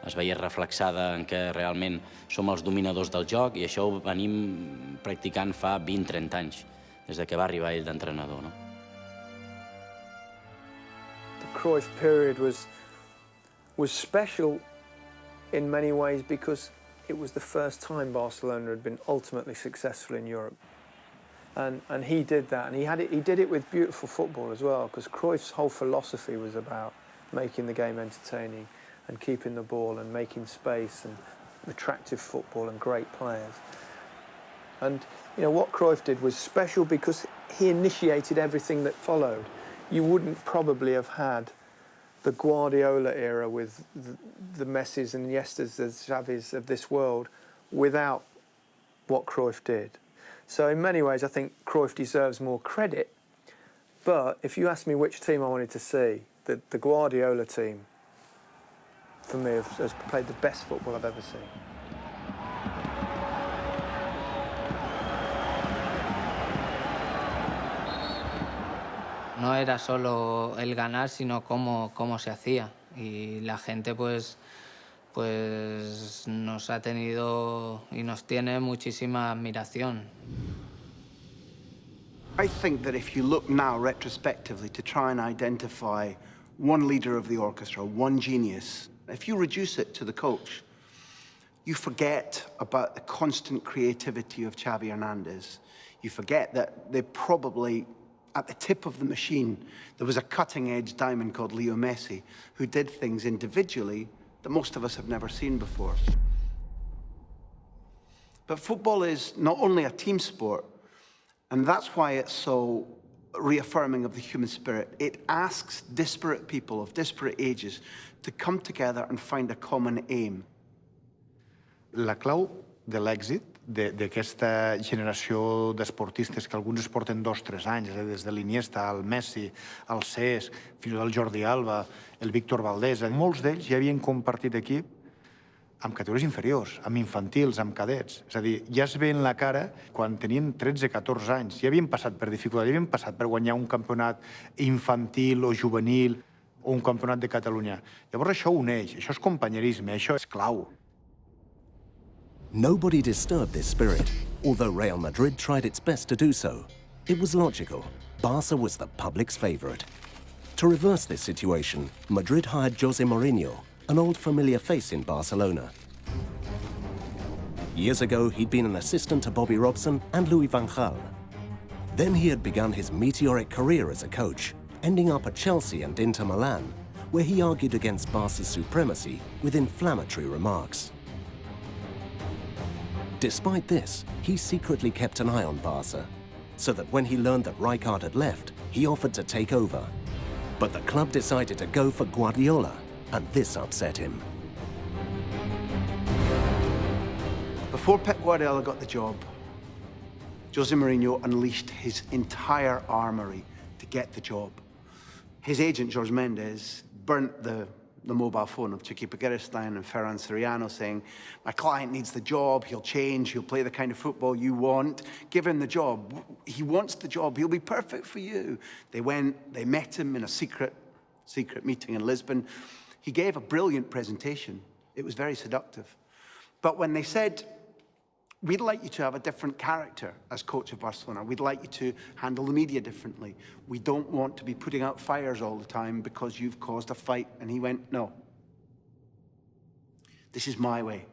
es veia reflexada en què realment som els dominadors del joc, i això ho venim practicant fa 20-30 anys, des que va arribar ell d'entrenador, no? The Cruyff period was special in many ways because it was the first time Barcelona had been ultimately successful in Europe. And he did that, and he did it with beautiful football as well, because Cruyff's whole philosophy was about making the game entertaining and keeping the ball and making space and attractive football and great players. And you know what Cruyff did was special because he initiated everything that followed. You wouldn't probably have had the Guardiola era with the Messis and Iniestas, the Xavis of this world without what Cruyff did. So in many ways, I think Cruyff deserves more credit. But if you ask me which team I wanted to see, the Guardiola team, for me, has played the best football I've ever seen. No era solo el ganar, sino cómo se hacía. Y la gente pues nos ha tenido y nos tiene muchísima admiración. I think that if you look now retrospectively to try and identify one leader of the orchestra, one genius, if you reduce it to the coach, You forget about the constant creativity of Xavi Hernandez. You forget that they probably, at the tip of the machine, there was a cutting-edge diamond called Leo Messi who did things individually that most of us have never seen before. But football is not only a team sport, and that's why it's so reaffirming of the human spirit. It asks disparate people of disparate ages to come together and find a common aim. La clau de l'èxit d'aquesta generació d'esportistes, que alguns es porten 2-3 anys, des de l'Iniesta, el Messi, el Cesc, fins al Jordi Alba, el Víctor Valdés, molts d'ells ja havien compartit equip amb categories inferiors, amb infantils, amb cadets. És a dir, ja es veien la cara quan tenien 13-14 anys. Ja havien passat per dificultats, ja havien passat per guanyar un campionat infantil o juvenil o un campionat de Catalunya. Llavors això uneix, això és companyerisme, això és clau. Nobody disturbed this spirit, although Real Madrid tried its best to do so. It was logical. Barca was the public's favourite. To reverse this situation, Madrid hired Jose Mourinho, an old familiar face in Barcelona. Years ago, he'd been an assistant to Bobby Robson and Louis van Gaal. Then he had begun his meteoric career as a coach, ending up at Chelsea and Inter Milan, where he argued against Barca's supremacy with inflammatory remarks. Despite this, he secretly kept an eye on Barca, so that when he learned that Rijkaard had left, he offered to take over. But the club decided to go for Guardiola, and this upset him. Before Pep Guardiola got the job, Jose Mourinho unleashed his entire armory to get the job. His agent, Jorge Mendes, burnt the mobile phone of Chiqui Begiristain and Ferran Soriano saying, my client needs the job, he'll change, he'll play the kind of football you want, give him the job. He wants the job, he'll be perfect for you. They went, they met him in a secret meeting in Lisbon. He gave a brilliant presentation. It was very seductive. But when they said, we'd like you to have a different character as coach of Barcelona. We'd like you to handle the media differently. We don't want to be putting out fires all the time because you've caused a fight. And he went, no. This is my way.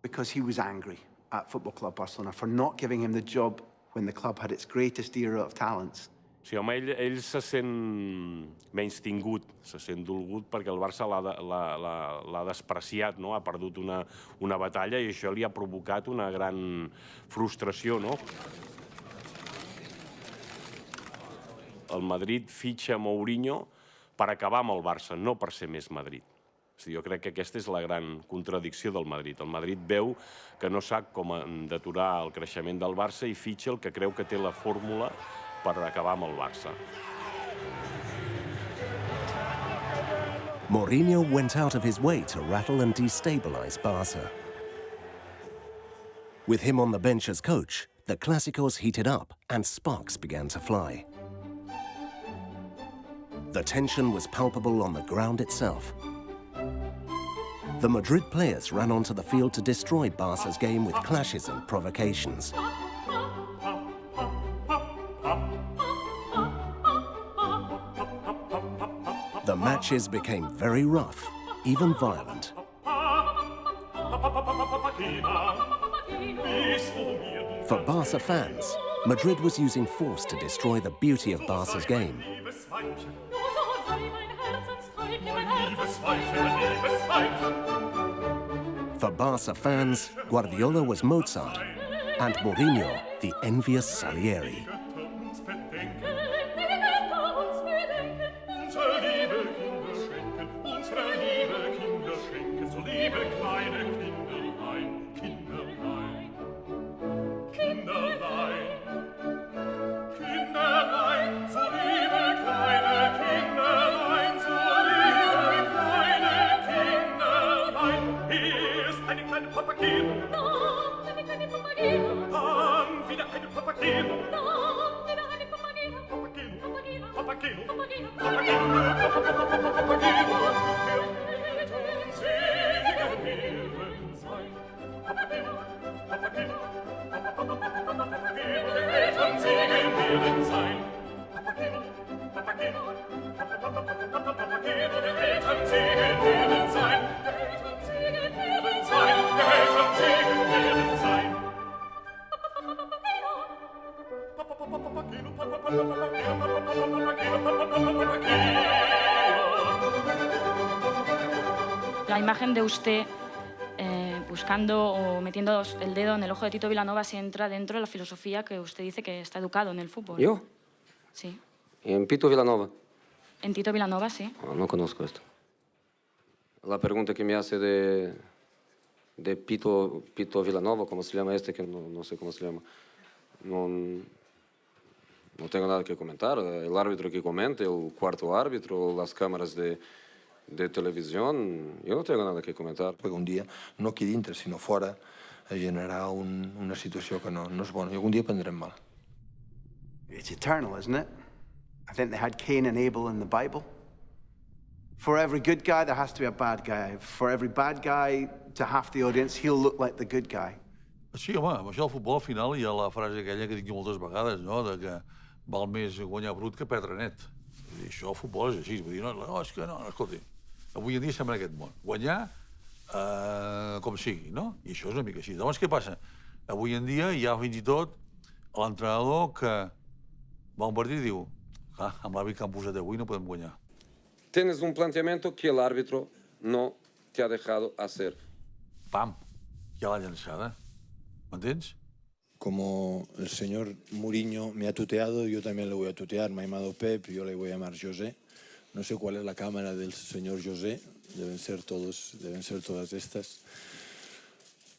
Because he was angry at Football Club Barcelona for not giving him the job when the club had its greatest era of talents. Sí, home, ell se sent menys tingut, se sent dolgut perquè el Barça l'ha despreciat, no? Ha perdut una batalla i això li ha provocat una gran frustració, no? El Madrid fitxa Mourinho per acabar amb el Barça, no per ser més Madrid. Jo crec que aquesta és la gran contradicció del Madrid. El Madrid veu que no sap com d'aturar el creixement del Barça i fitxa el que creu que té la fórmula per acabar amb el Barça. Mourinho went out of his way to rattle and destabilize Barca. With him on the bench as coach, the Clásicos heated up and sparks began to fly. The tension was palpable on the ground itself. The Madrid players ran onto the field to destroy Barca's game with clashes and provocations. The matches became very rough, even violent. For Barca fans, Madrid was using force to destroy the beauty of Barca's game. For Barca fans, Guardiola was Mozart, and Mourinho the envious Salieri. La imagen de usted buscando o metiendo el dedo en el ojo de Tito Vilanova se entra dentro de la filosofía que usted dice que está educado en el fútbol. ¿Yo? Sí. ¿En Tito Vilanova? En Tito Vilanova, sí. No conozco esto. La pregunta que me hace de Pito Vilanova, ¿cómo se llama este? Que no sé cómo se llama. No tengo nada que comentar. El árbitro que comente, el cuarto árbitro, las cámaras de televisión, yo no tengo nada que comentar. Perquè un dia, no aquí dintre, sinó fora, es generarà una situació que no és bona. I algun dia prendrem mal. It's eternal, isn't it? I think they had Cain and Abel in the Bible. For every good guy, there has to be a bad guy. For every bad guy to half the audience, he'll look like the good guy. Sí, home, amb això del futbol al final hi ha la frase aquella que dic moltes vegades, no?, de que val més guanyar brut que perdre net. I això el futbol és així, vull dir, no, és que no, escolti, avui en dia estem en aquest món. Guanyar com sigui, no? I això és una mica així. Llavors, què passa? Avui en dia hi ha fins i tot l'entrenador que va a un partit i diu amb l'àrbit que han posat avui no podem guanyar. Tienes un planteamiento que el árbitro no te ha dejado hacer. Pam, ja la llançada. ¿M'entens? Como el señor Mourinho me ha tuteado, yo también le voy a tutear. Me ha llamado Pep, yo le voy a llamar José. No sé cuál es la cámara del señor José. Deben ser todas estas.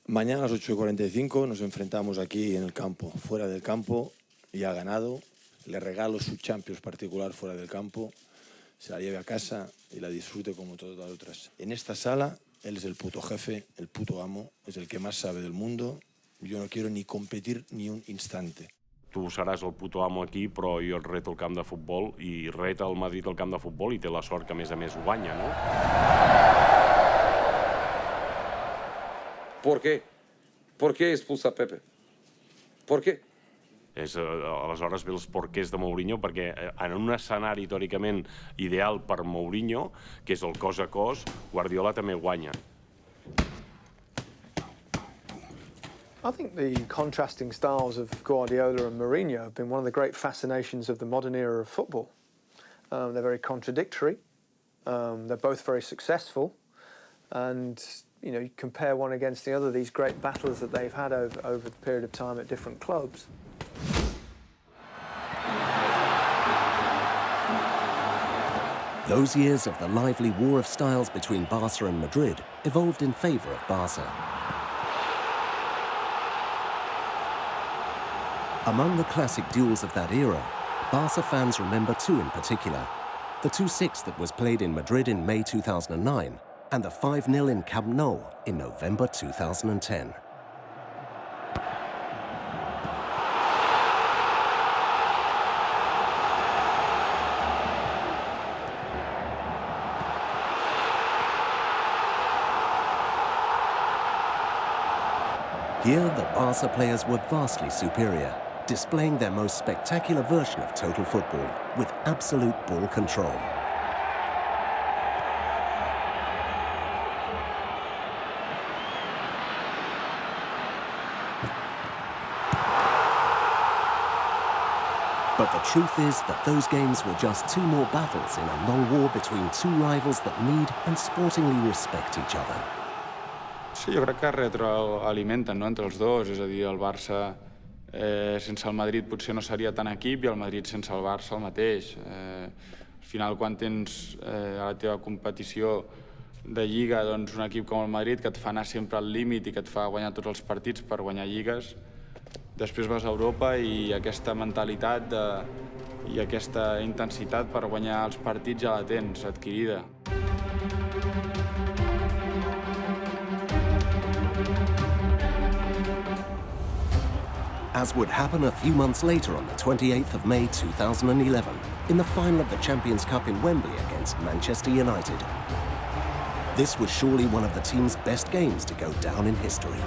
Mañana a las 8:45 nos enfrentamos aquí en el campo. Fuera del campo, ya ha ganado. Le regalo su Champions particular fuera del campo. Se la lleve a casa y la disfrute como todas las otras. En esta sala, él es el puto jefe, el puto amo, es el que más sabe del mundo. Yo no quiero ni competir ni un instante. Tu seràs el puto amo aquí, però jo et reto al camp de futbol i reta el Madrid al camp de futbol i té la sort que, a més guanya, no? ¿Por qué? ¿Por qué expulsa a Pepe? ¿Por qué? Aleshores ve els porquès de Mourinho, perquè en un escenari teòricament ideal per Mourinho, que és el cos a cos, Guardiola també guanya. I think the contrasting styles of Guardiola and Mourinho have been one of the great fascinations of the modern era of football. They're very contradictory. They're both very successful. And, you compare one against the other, these great battles that they've had over the period of time at different clubs. Those years of the lively war of styles between Barca and Madrid evolved in favour of Barca. Among the classic duels of that era, Barca fans remember two in particular. The 2-6 that was played in Madrid in May 2009 and the 5-0 in Camp Nou in November 2010. Here, the Barca players were vastly superior, displaying their most spectacular version of total football with absolute ball control. But the truth is that those games were just two more battles in a long war between two rivals that need and sportingly respect each other. Sí, jo crec que retroalimenten, no?, entre els dos, és a dir, el Barça sense el Madrid potser no seria tan equip i el Madrid sense el Barça el mateix. Al final, quan tens a la teva competició de Lliga doncs, un equip com el Madrid que et fa anar sempre al límit i que et fa guanyar tots els partits per guanyar lligues, després vas a Europa i aquesta mentalitat i aquesta intensitat per guanyar els partits ja la tens adquirida. As would happen a few months later on the 28th of May 2011, in the final of the Champions Cup in Wembley against Manchester United. This was surely one of the team's best games to go down in history.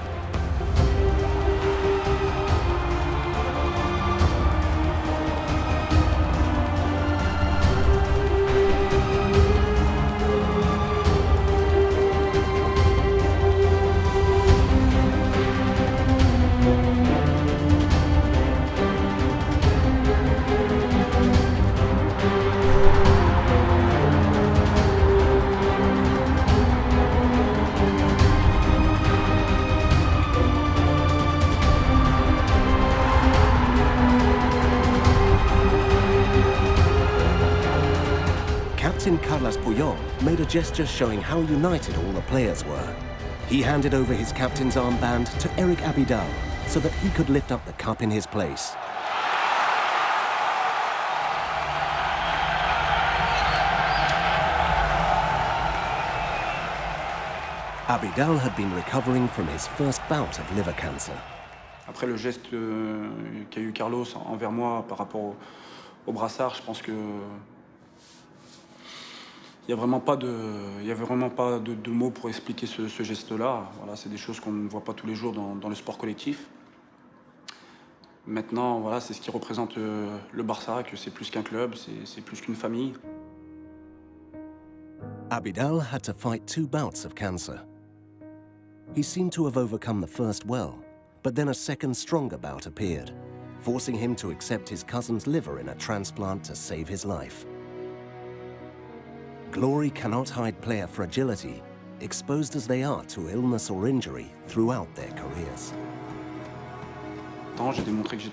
Captain Carles Puyol made a gesture showing how united all the players were. He handed over his captain's armband to Eric Abidal so that he could lift up the cup in his place. Abidal had been recovering from his first bout of liver cancer. Après le geste qu'a eu Carlos envers moi par rapport au brassard, je pense que il y avait vraiment pas de mots pour expliquer ce geste-là. Voilà, c'est des choses qu'on ne voit pas tous les jours dans le sport collectif. Maintenant, voilà, c'est ce qui représente le Barça, que c'est plus qu'un club, c'est plus qu'une famille. Abidal had to fight 2 bouts of cancer. He seemed to have overcome the first well, but then a second stronger bout appeared, forcing him to accept his cousin's liver in a transplant to save his life. Glory cannot hide player fragility, exposed as they are to illness or injury throughout their careers. J'ai démontré que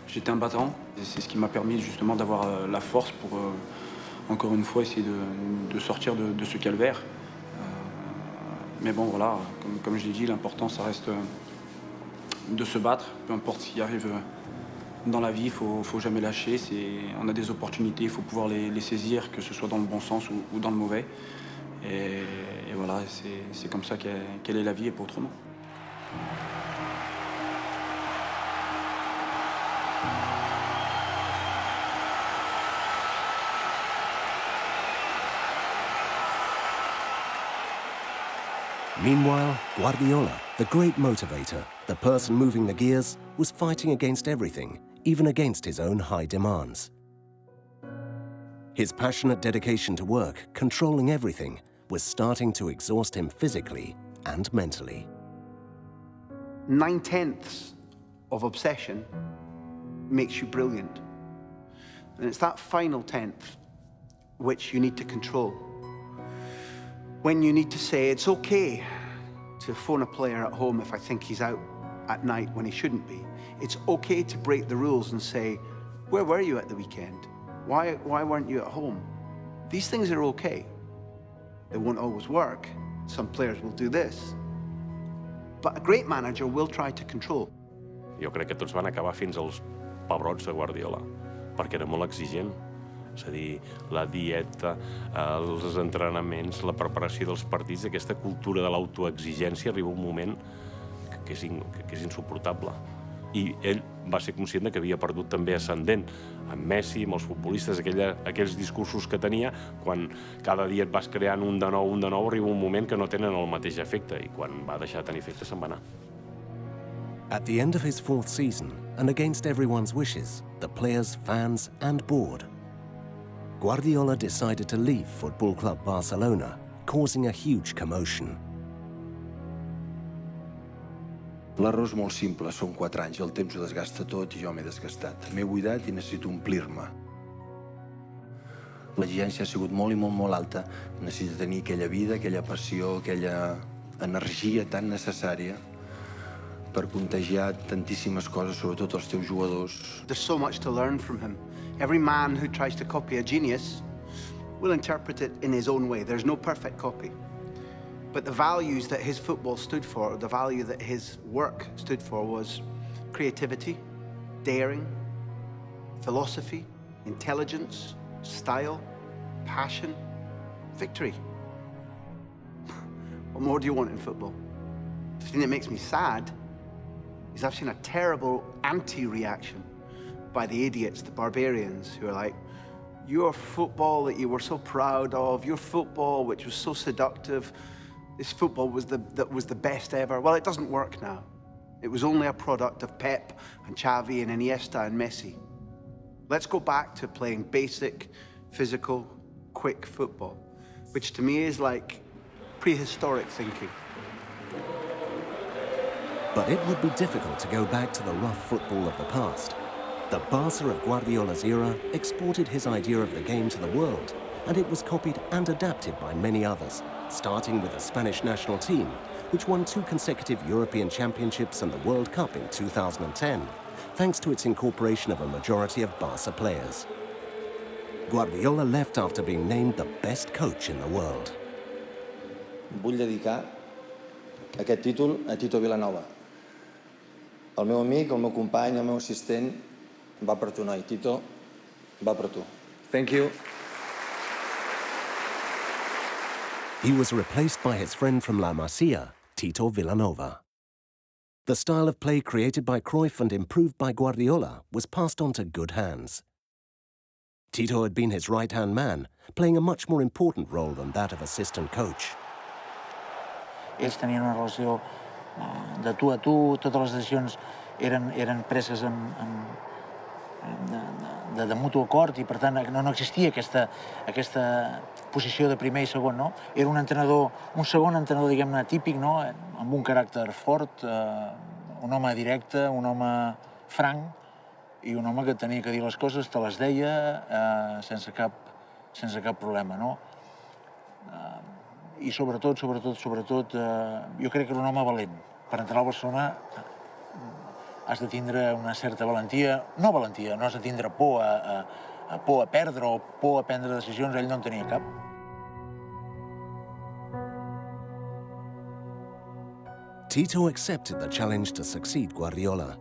j'étais un battant, et c'est ce qui m'a permis justement d'avoir la force pour, encore une fois, essayer de sortir de ce calvaire. Mais bon, voilà, comme je l'ai dit, l'important, ça reste de se battre, peu importe ce qui arrive dans la vie, il faut jamais lâcher. On a des opportunités, il faut pouvoir les saisir, que ce soit dans le bon sens ou dans le mauvais. Et voilà, c'est comme ça qu'elle est la vie et pas autrement. Meanwhile, Guardiola, the great motivator, the person moving the gears, was fighting against everything, even against his own high demands. His passionate dedication to work, controlling everything, was starting to exhaust him physically and mentally. 9/10 of obsession makes you brilliant. And it's that final 10th which you need to control. When you need to say, it's okay to phone a player at home if I think he's out at night when he shouldn't be. It's okay to break the rules and say, where were you at the weekend? Why weren't you at home? These things are okay. They won't always work. Some players will do this. But a great manager will try to control. Jo crec que tots van acabar fins als pebrots de Guardiola, perquè era molt exigent. És a dir, la dieta, els entrenaments, la preparació dels partits, aquesta cultura de l'autoexigència arriba un moment que és insuportable. I ell va ser conscient que havia perdut també ascendent amb Messi, amb els futbolistes, aquells discursos que tenia, quan cada dia et vas creant un de nou, arriba un moment que no tenen el mateix efecte, i quan va deixar de tenir efecte se'n va anar. At the end of his 4th season, and against everyone's wishes, the players, fans and board, Guardiola decided to leave Football Club Barcelona, causing a huge commotion. L'error és molt simple, són 4 anys, el temps ho desgasta tot i jo m'he desgastat. M'he buidat i necessito omplir-me. L'exigència ha sigut molt i molt alta. Necessito tenir aquella vida, aquella passió, aquella energia tan necessària per contagiar tantíssimes coses, sobretot els teus jugadors. There's so much to learn from him. Every man who tries to copy a genius will interpret it in his own way. There's no perfect copy. But the values that his football stood for, the value that his work stood for, was creativity, daring, philosophy, intelligence, style, passion, victory. What more do you want in football? The thing that makes me sad is I've seen a terrible anti-reaction by the idiots, the barbarians, who are like, your football that you were so proud of, your football which was so seductive, this football that was the best ever. Well, it doesn't work now. It was only a product of Pep and Xavi and Iniesta and Messi. Let's go back to playing basic, physical, quick football, which to me is like prehistoric thinking. But it would be difficult to go back to the rough football of the past. The Barca of Guardiola's era exported his idea of the game to the world, and it was copied and adapted by many others, starting with the Spanish national team, which won 2 consecutive European Championships and the World Cup in 2010, thanks to its incorporation of a majority of Barca players. Guardiola left after being named the best coach in the world. Vull dedicar aquest títol a Tito Vilanova. El meu amic, el meu company, el meu assistent, va per tu, noi. Tito, va per tu. Thank you. He was replaced by his friend from La Masia, Tito Vilanova. The style of play created by Cruyff and improved by Guardiola was passed on to good hands. Tito had been his right-hand man, playing a much more important role than that of assistant coach. Ells tenien una relació de tu a tu, totes les decisions eren preses de mutu acord i, per tant, no existia aquesta posició de primer i segon, no? Era un entrenador, un segon entrenador, diguem-ne, típic, no? Amb un caràcter fort, un home directe, un home franc i un home que tenia que dir les coses, te les deia sense cap problema, no? I sobretot, jo crec que era un home valent. Per entrar al Barcelona has de tindre una certa valentia, no has de tindre por a perdre o por a prendre decisions, ell no en tenia cap. Tito accepted the challenge to succeed Guardiola.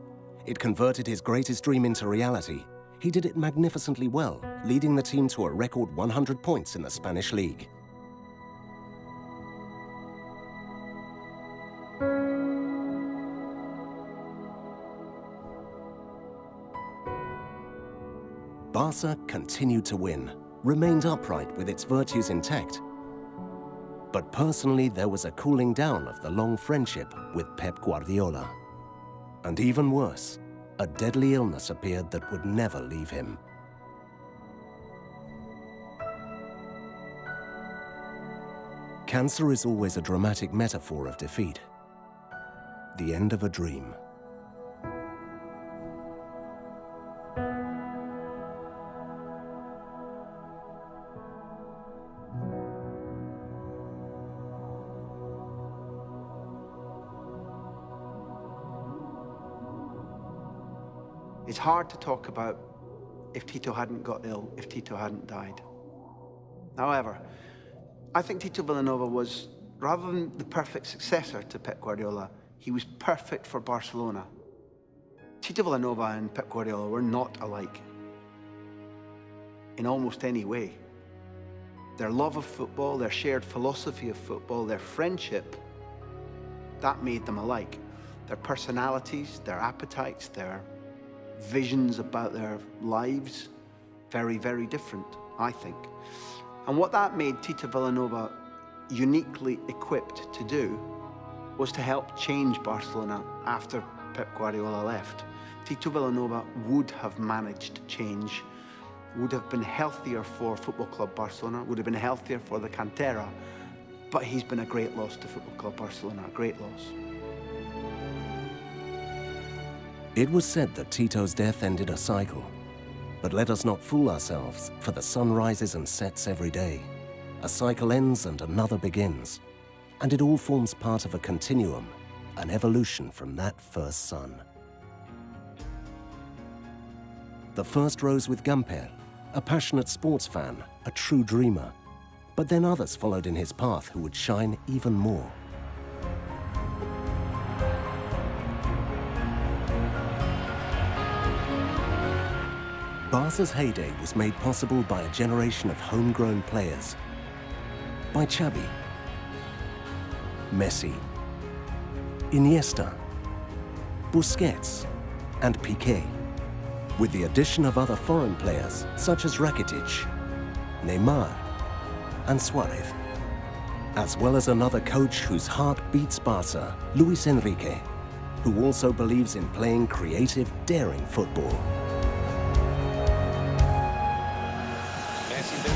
It converted his greatest dream into reality. He did it magnificently well, leading the team to a record 100 points in the Spanish league. Barca continued to win, remained upright with its virtues intact. But personally, there was a cooling down of the long friendship with Pep Guardiola. And even worse, a deadly illness appeared that would never leave him. Cancer is always a dramatic metaphor of defeat, the end of a dream. It's hard to talk about if Tito hadn't got ill, if Tito hadn't died. However, I think Tito Vilanova was, rather than the perfect successor to Pep Guardiola, he was perfect for Barcelona. Tito Vilanova and Pep Guardiola were not alike in almost any way. Their love of football, their shared philosophy of football, their friendship, that made them alike. Their personalities, their appetites, their visions about their lives, very, very different, I think. And what that made Tito Vilanova uniquely equipped to do was to help change Barcelona after Pep Guardiola left. Tito Vilanova would have managed change, would have been healthier for Football Club Barcelona, would have been healthier for the Cantera, but he's been a great loss to Football Club Barcelona, a great loss. It was said that Tito's death ended a cycle. But let us not fool ourselves, for the sun rises and sets every day. A cycle ends and another begins. And it all forms part of a continuum, an evolution from that first sun. The first rose with Gamper, a passionate sports fan, a true dreamer. But then others followed in his path who would shine even more. Barca's heyday was made possible by a generation of homegrown players. By Xavi, Messi, Iniesta, Busquets, and Piqué, with the addition of other foreign players such as Rakitic, Neymar, and Suarez, as well as another coach whose heart beats Barca, Luis Enrique, who also believes in playing creative, daring football.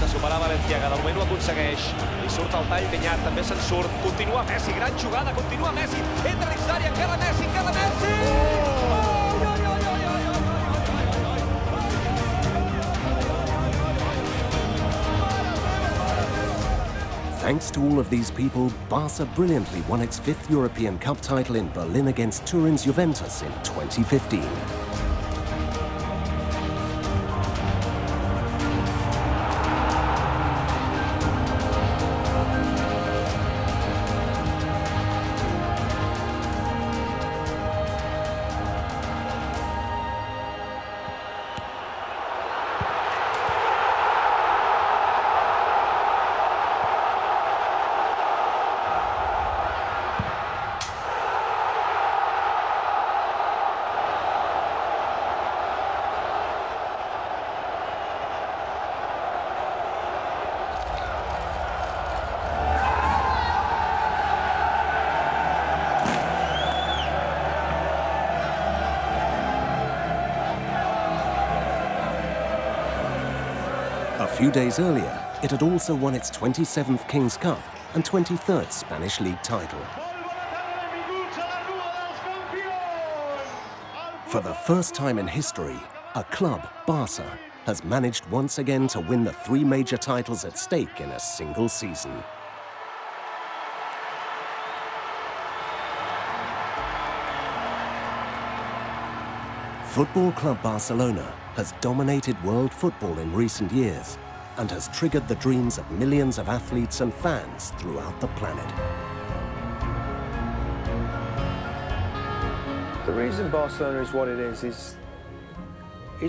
Superar Valenciaga, de moment ho aconsegueix. Li surt el tall, Beñat també se'n surt. Continua Messi, gran jugada, continua Messi. Entra dins d'àrea, encara Messi, encara Messi! Thanks to all of these people, Barca brilliantly won its 5th European Cup title in Berlin against Turin's Juventus in 2015. few days earlier, it had also won its 27th King's Cup and 23rd Spanish League title. For the first time in history, a club, Barca, has managed once again to win the 3 major titles at stake in a single season. Football Club Barcelona has dominated world football in recent years and has triggered the dreams of millions of athletes and fans throughout the planet. The reason Barcelona is what it is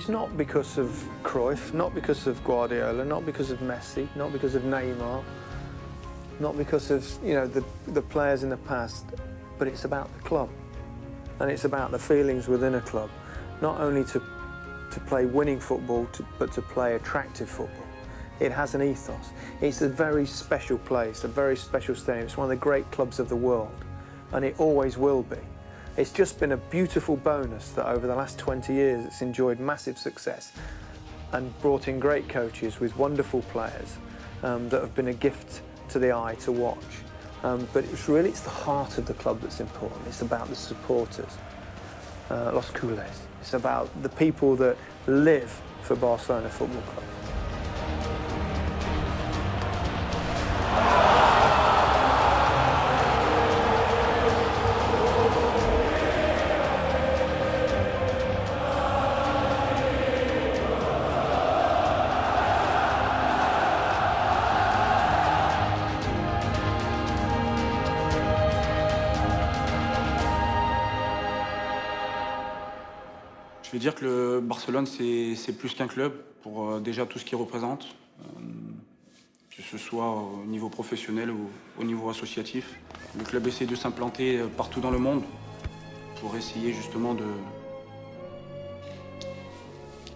not because of Cruyff, not because of Guardiola, not because of Messi, not because of Neymar, not because of the players in the past, but it's about the club. And it's about the feelings within a club, not only to play winning football, but to play attractive football. It has an ethos. It's a very special place, a very special stadium. It's one of the great clubs of the world, and it always will be. It's just been a beautiful bonus that over the last 20 years it's enjoyed massive success and brought in great coaches with wonderful players that have been a gift to the eye to watch. But it's the heart of the club that's important. It's about the supporters, Los Culés. It's about the people that live for Barcelona Football Club. Je vais dire que le Barcelone, c'est plus qu'un club pour déjà tout ce qu'il représente, que ce soit au niveau professionnel ou au niveau associatif. Le club essaie de s'implanter partout dans le monde pour essayer justement de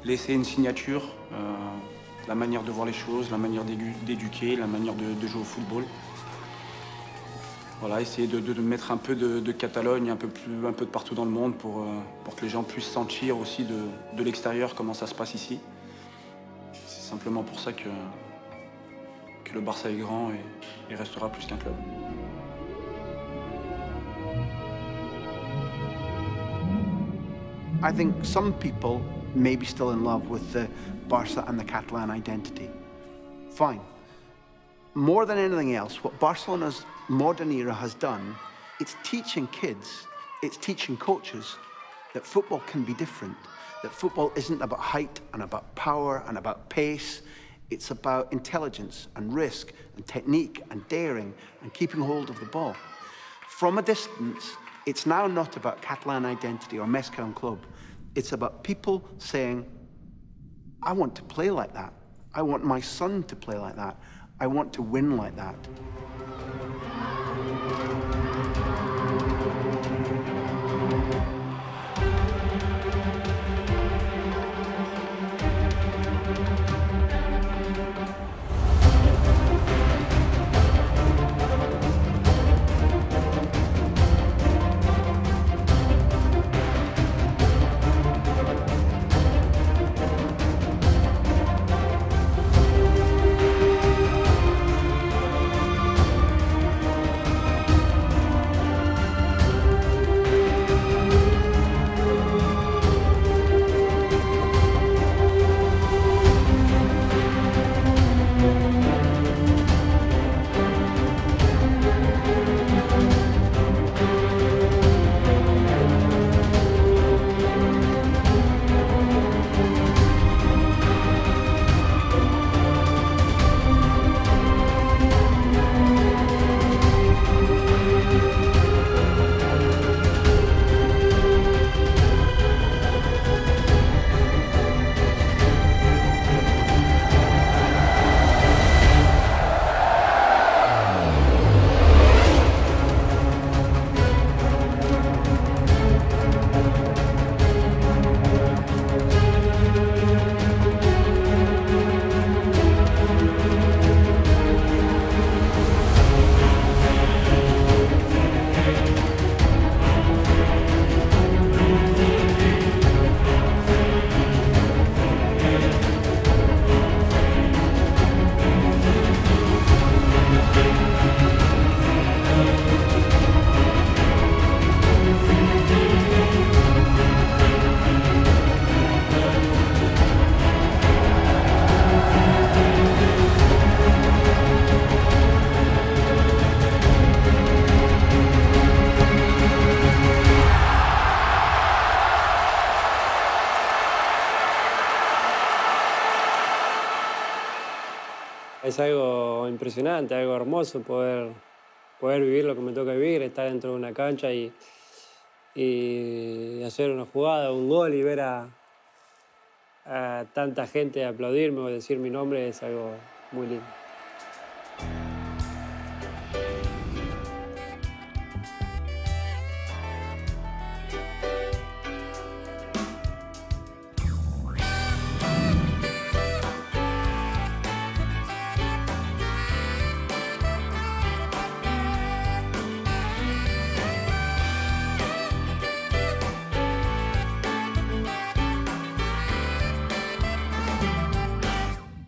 laisser une signature, la manière de voir les choses, la manière d'éduquer, la manière de jouer au football. Voilà, essayer de mettre un peu de Catalogne, un peu de partout dans le monde pour que les gens puissent sentir aussi de l'extérieur comment ça se passe ici. C'est simplement pour ça que le Barça est grand et restera plus qu'un club. I think some people may be still in love with the Barca and the Catalan identity. Fine. More than anything else, what Barcelona's modern era has done, it's teaching kids, it's teaching coaches that football can be different, that football isn't about height and about power and about pace, it's about intelligence and risk and technique and daring and keeping hold of the ball. From a distance, it's now not about Catalan identity or Mezcon Club. It's about people saying, I want to play like that. I want my son to play like that. I want to win like that. Es algo impresionante, algo hermoso poder vivir lo que me toca vivir, estar dentro de una cancha y hacer una jugada, un gol y ver a tanta gente aplaudirme o decir mi nombre es algo muy lindo.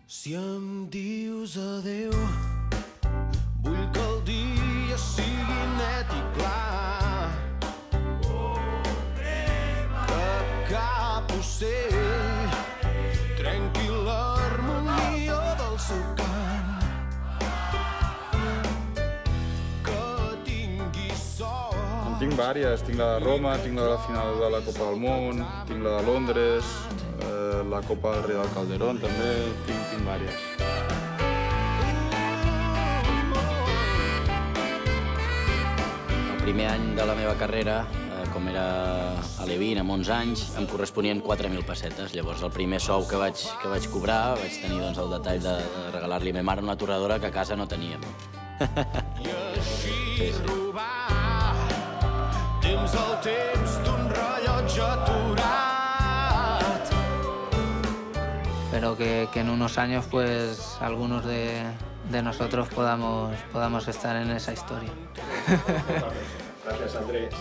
Si em dius adeu, vull que el dia sigui net i clar, que cap ocell trenqui l'harmonia del seu cant, que tingui sort. En tinc vàries, tinc la de Roma, tinc la de la final de la Copa del Món, tinc la de Londres, la Copa del Rei del Calderón també, tinc vàries. El primer any de la meva carrera, com era alevín, amb 11 anys, em corresponien 4.000 pessetes. Llavors, el primer sou que vaig cobrar, vaig tenir doncs, el detall de regalar-li a ma mare una torradora que a casa no teníem. I així robar temps al temps d'un rellotge aturat. Pero que en unos años pues algunos de nosotros podamos estar en esa historia. Gracias, Andrés.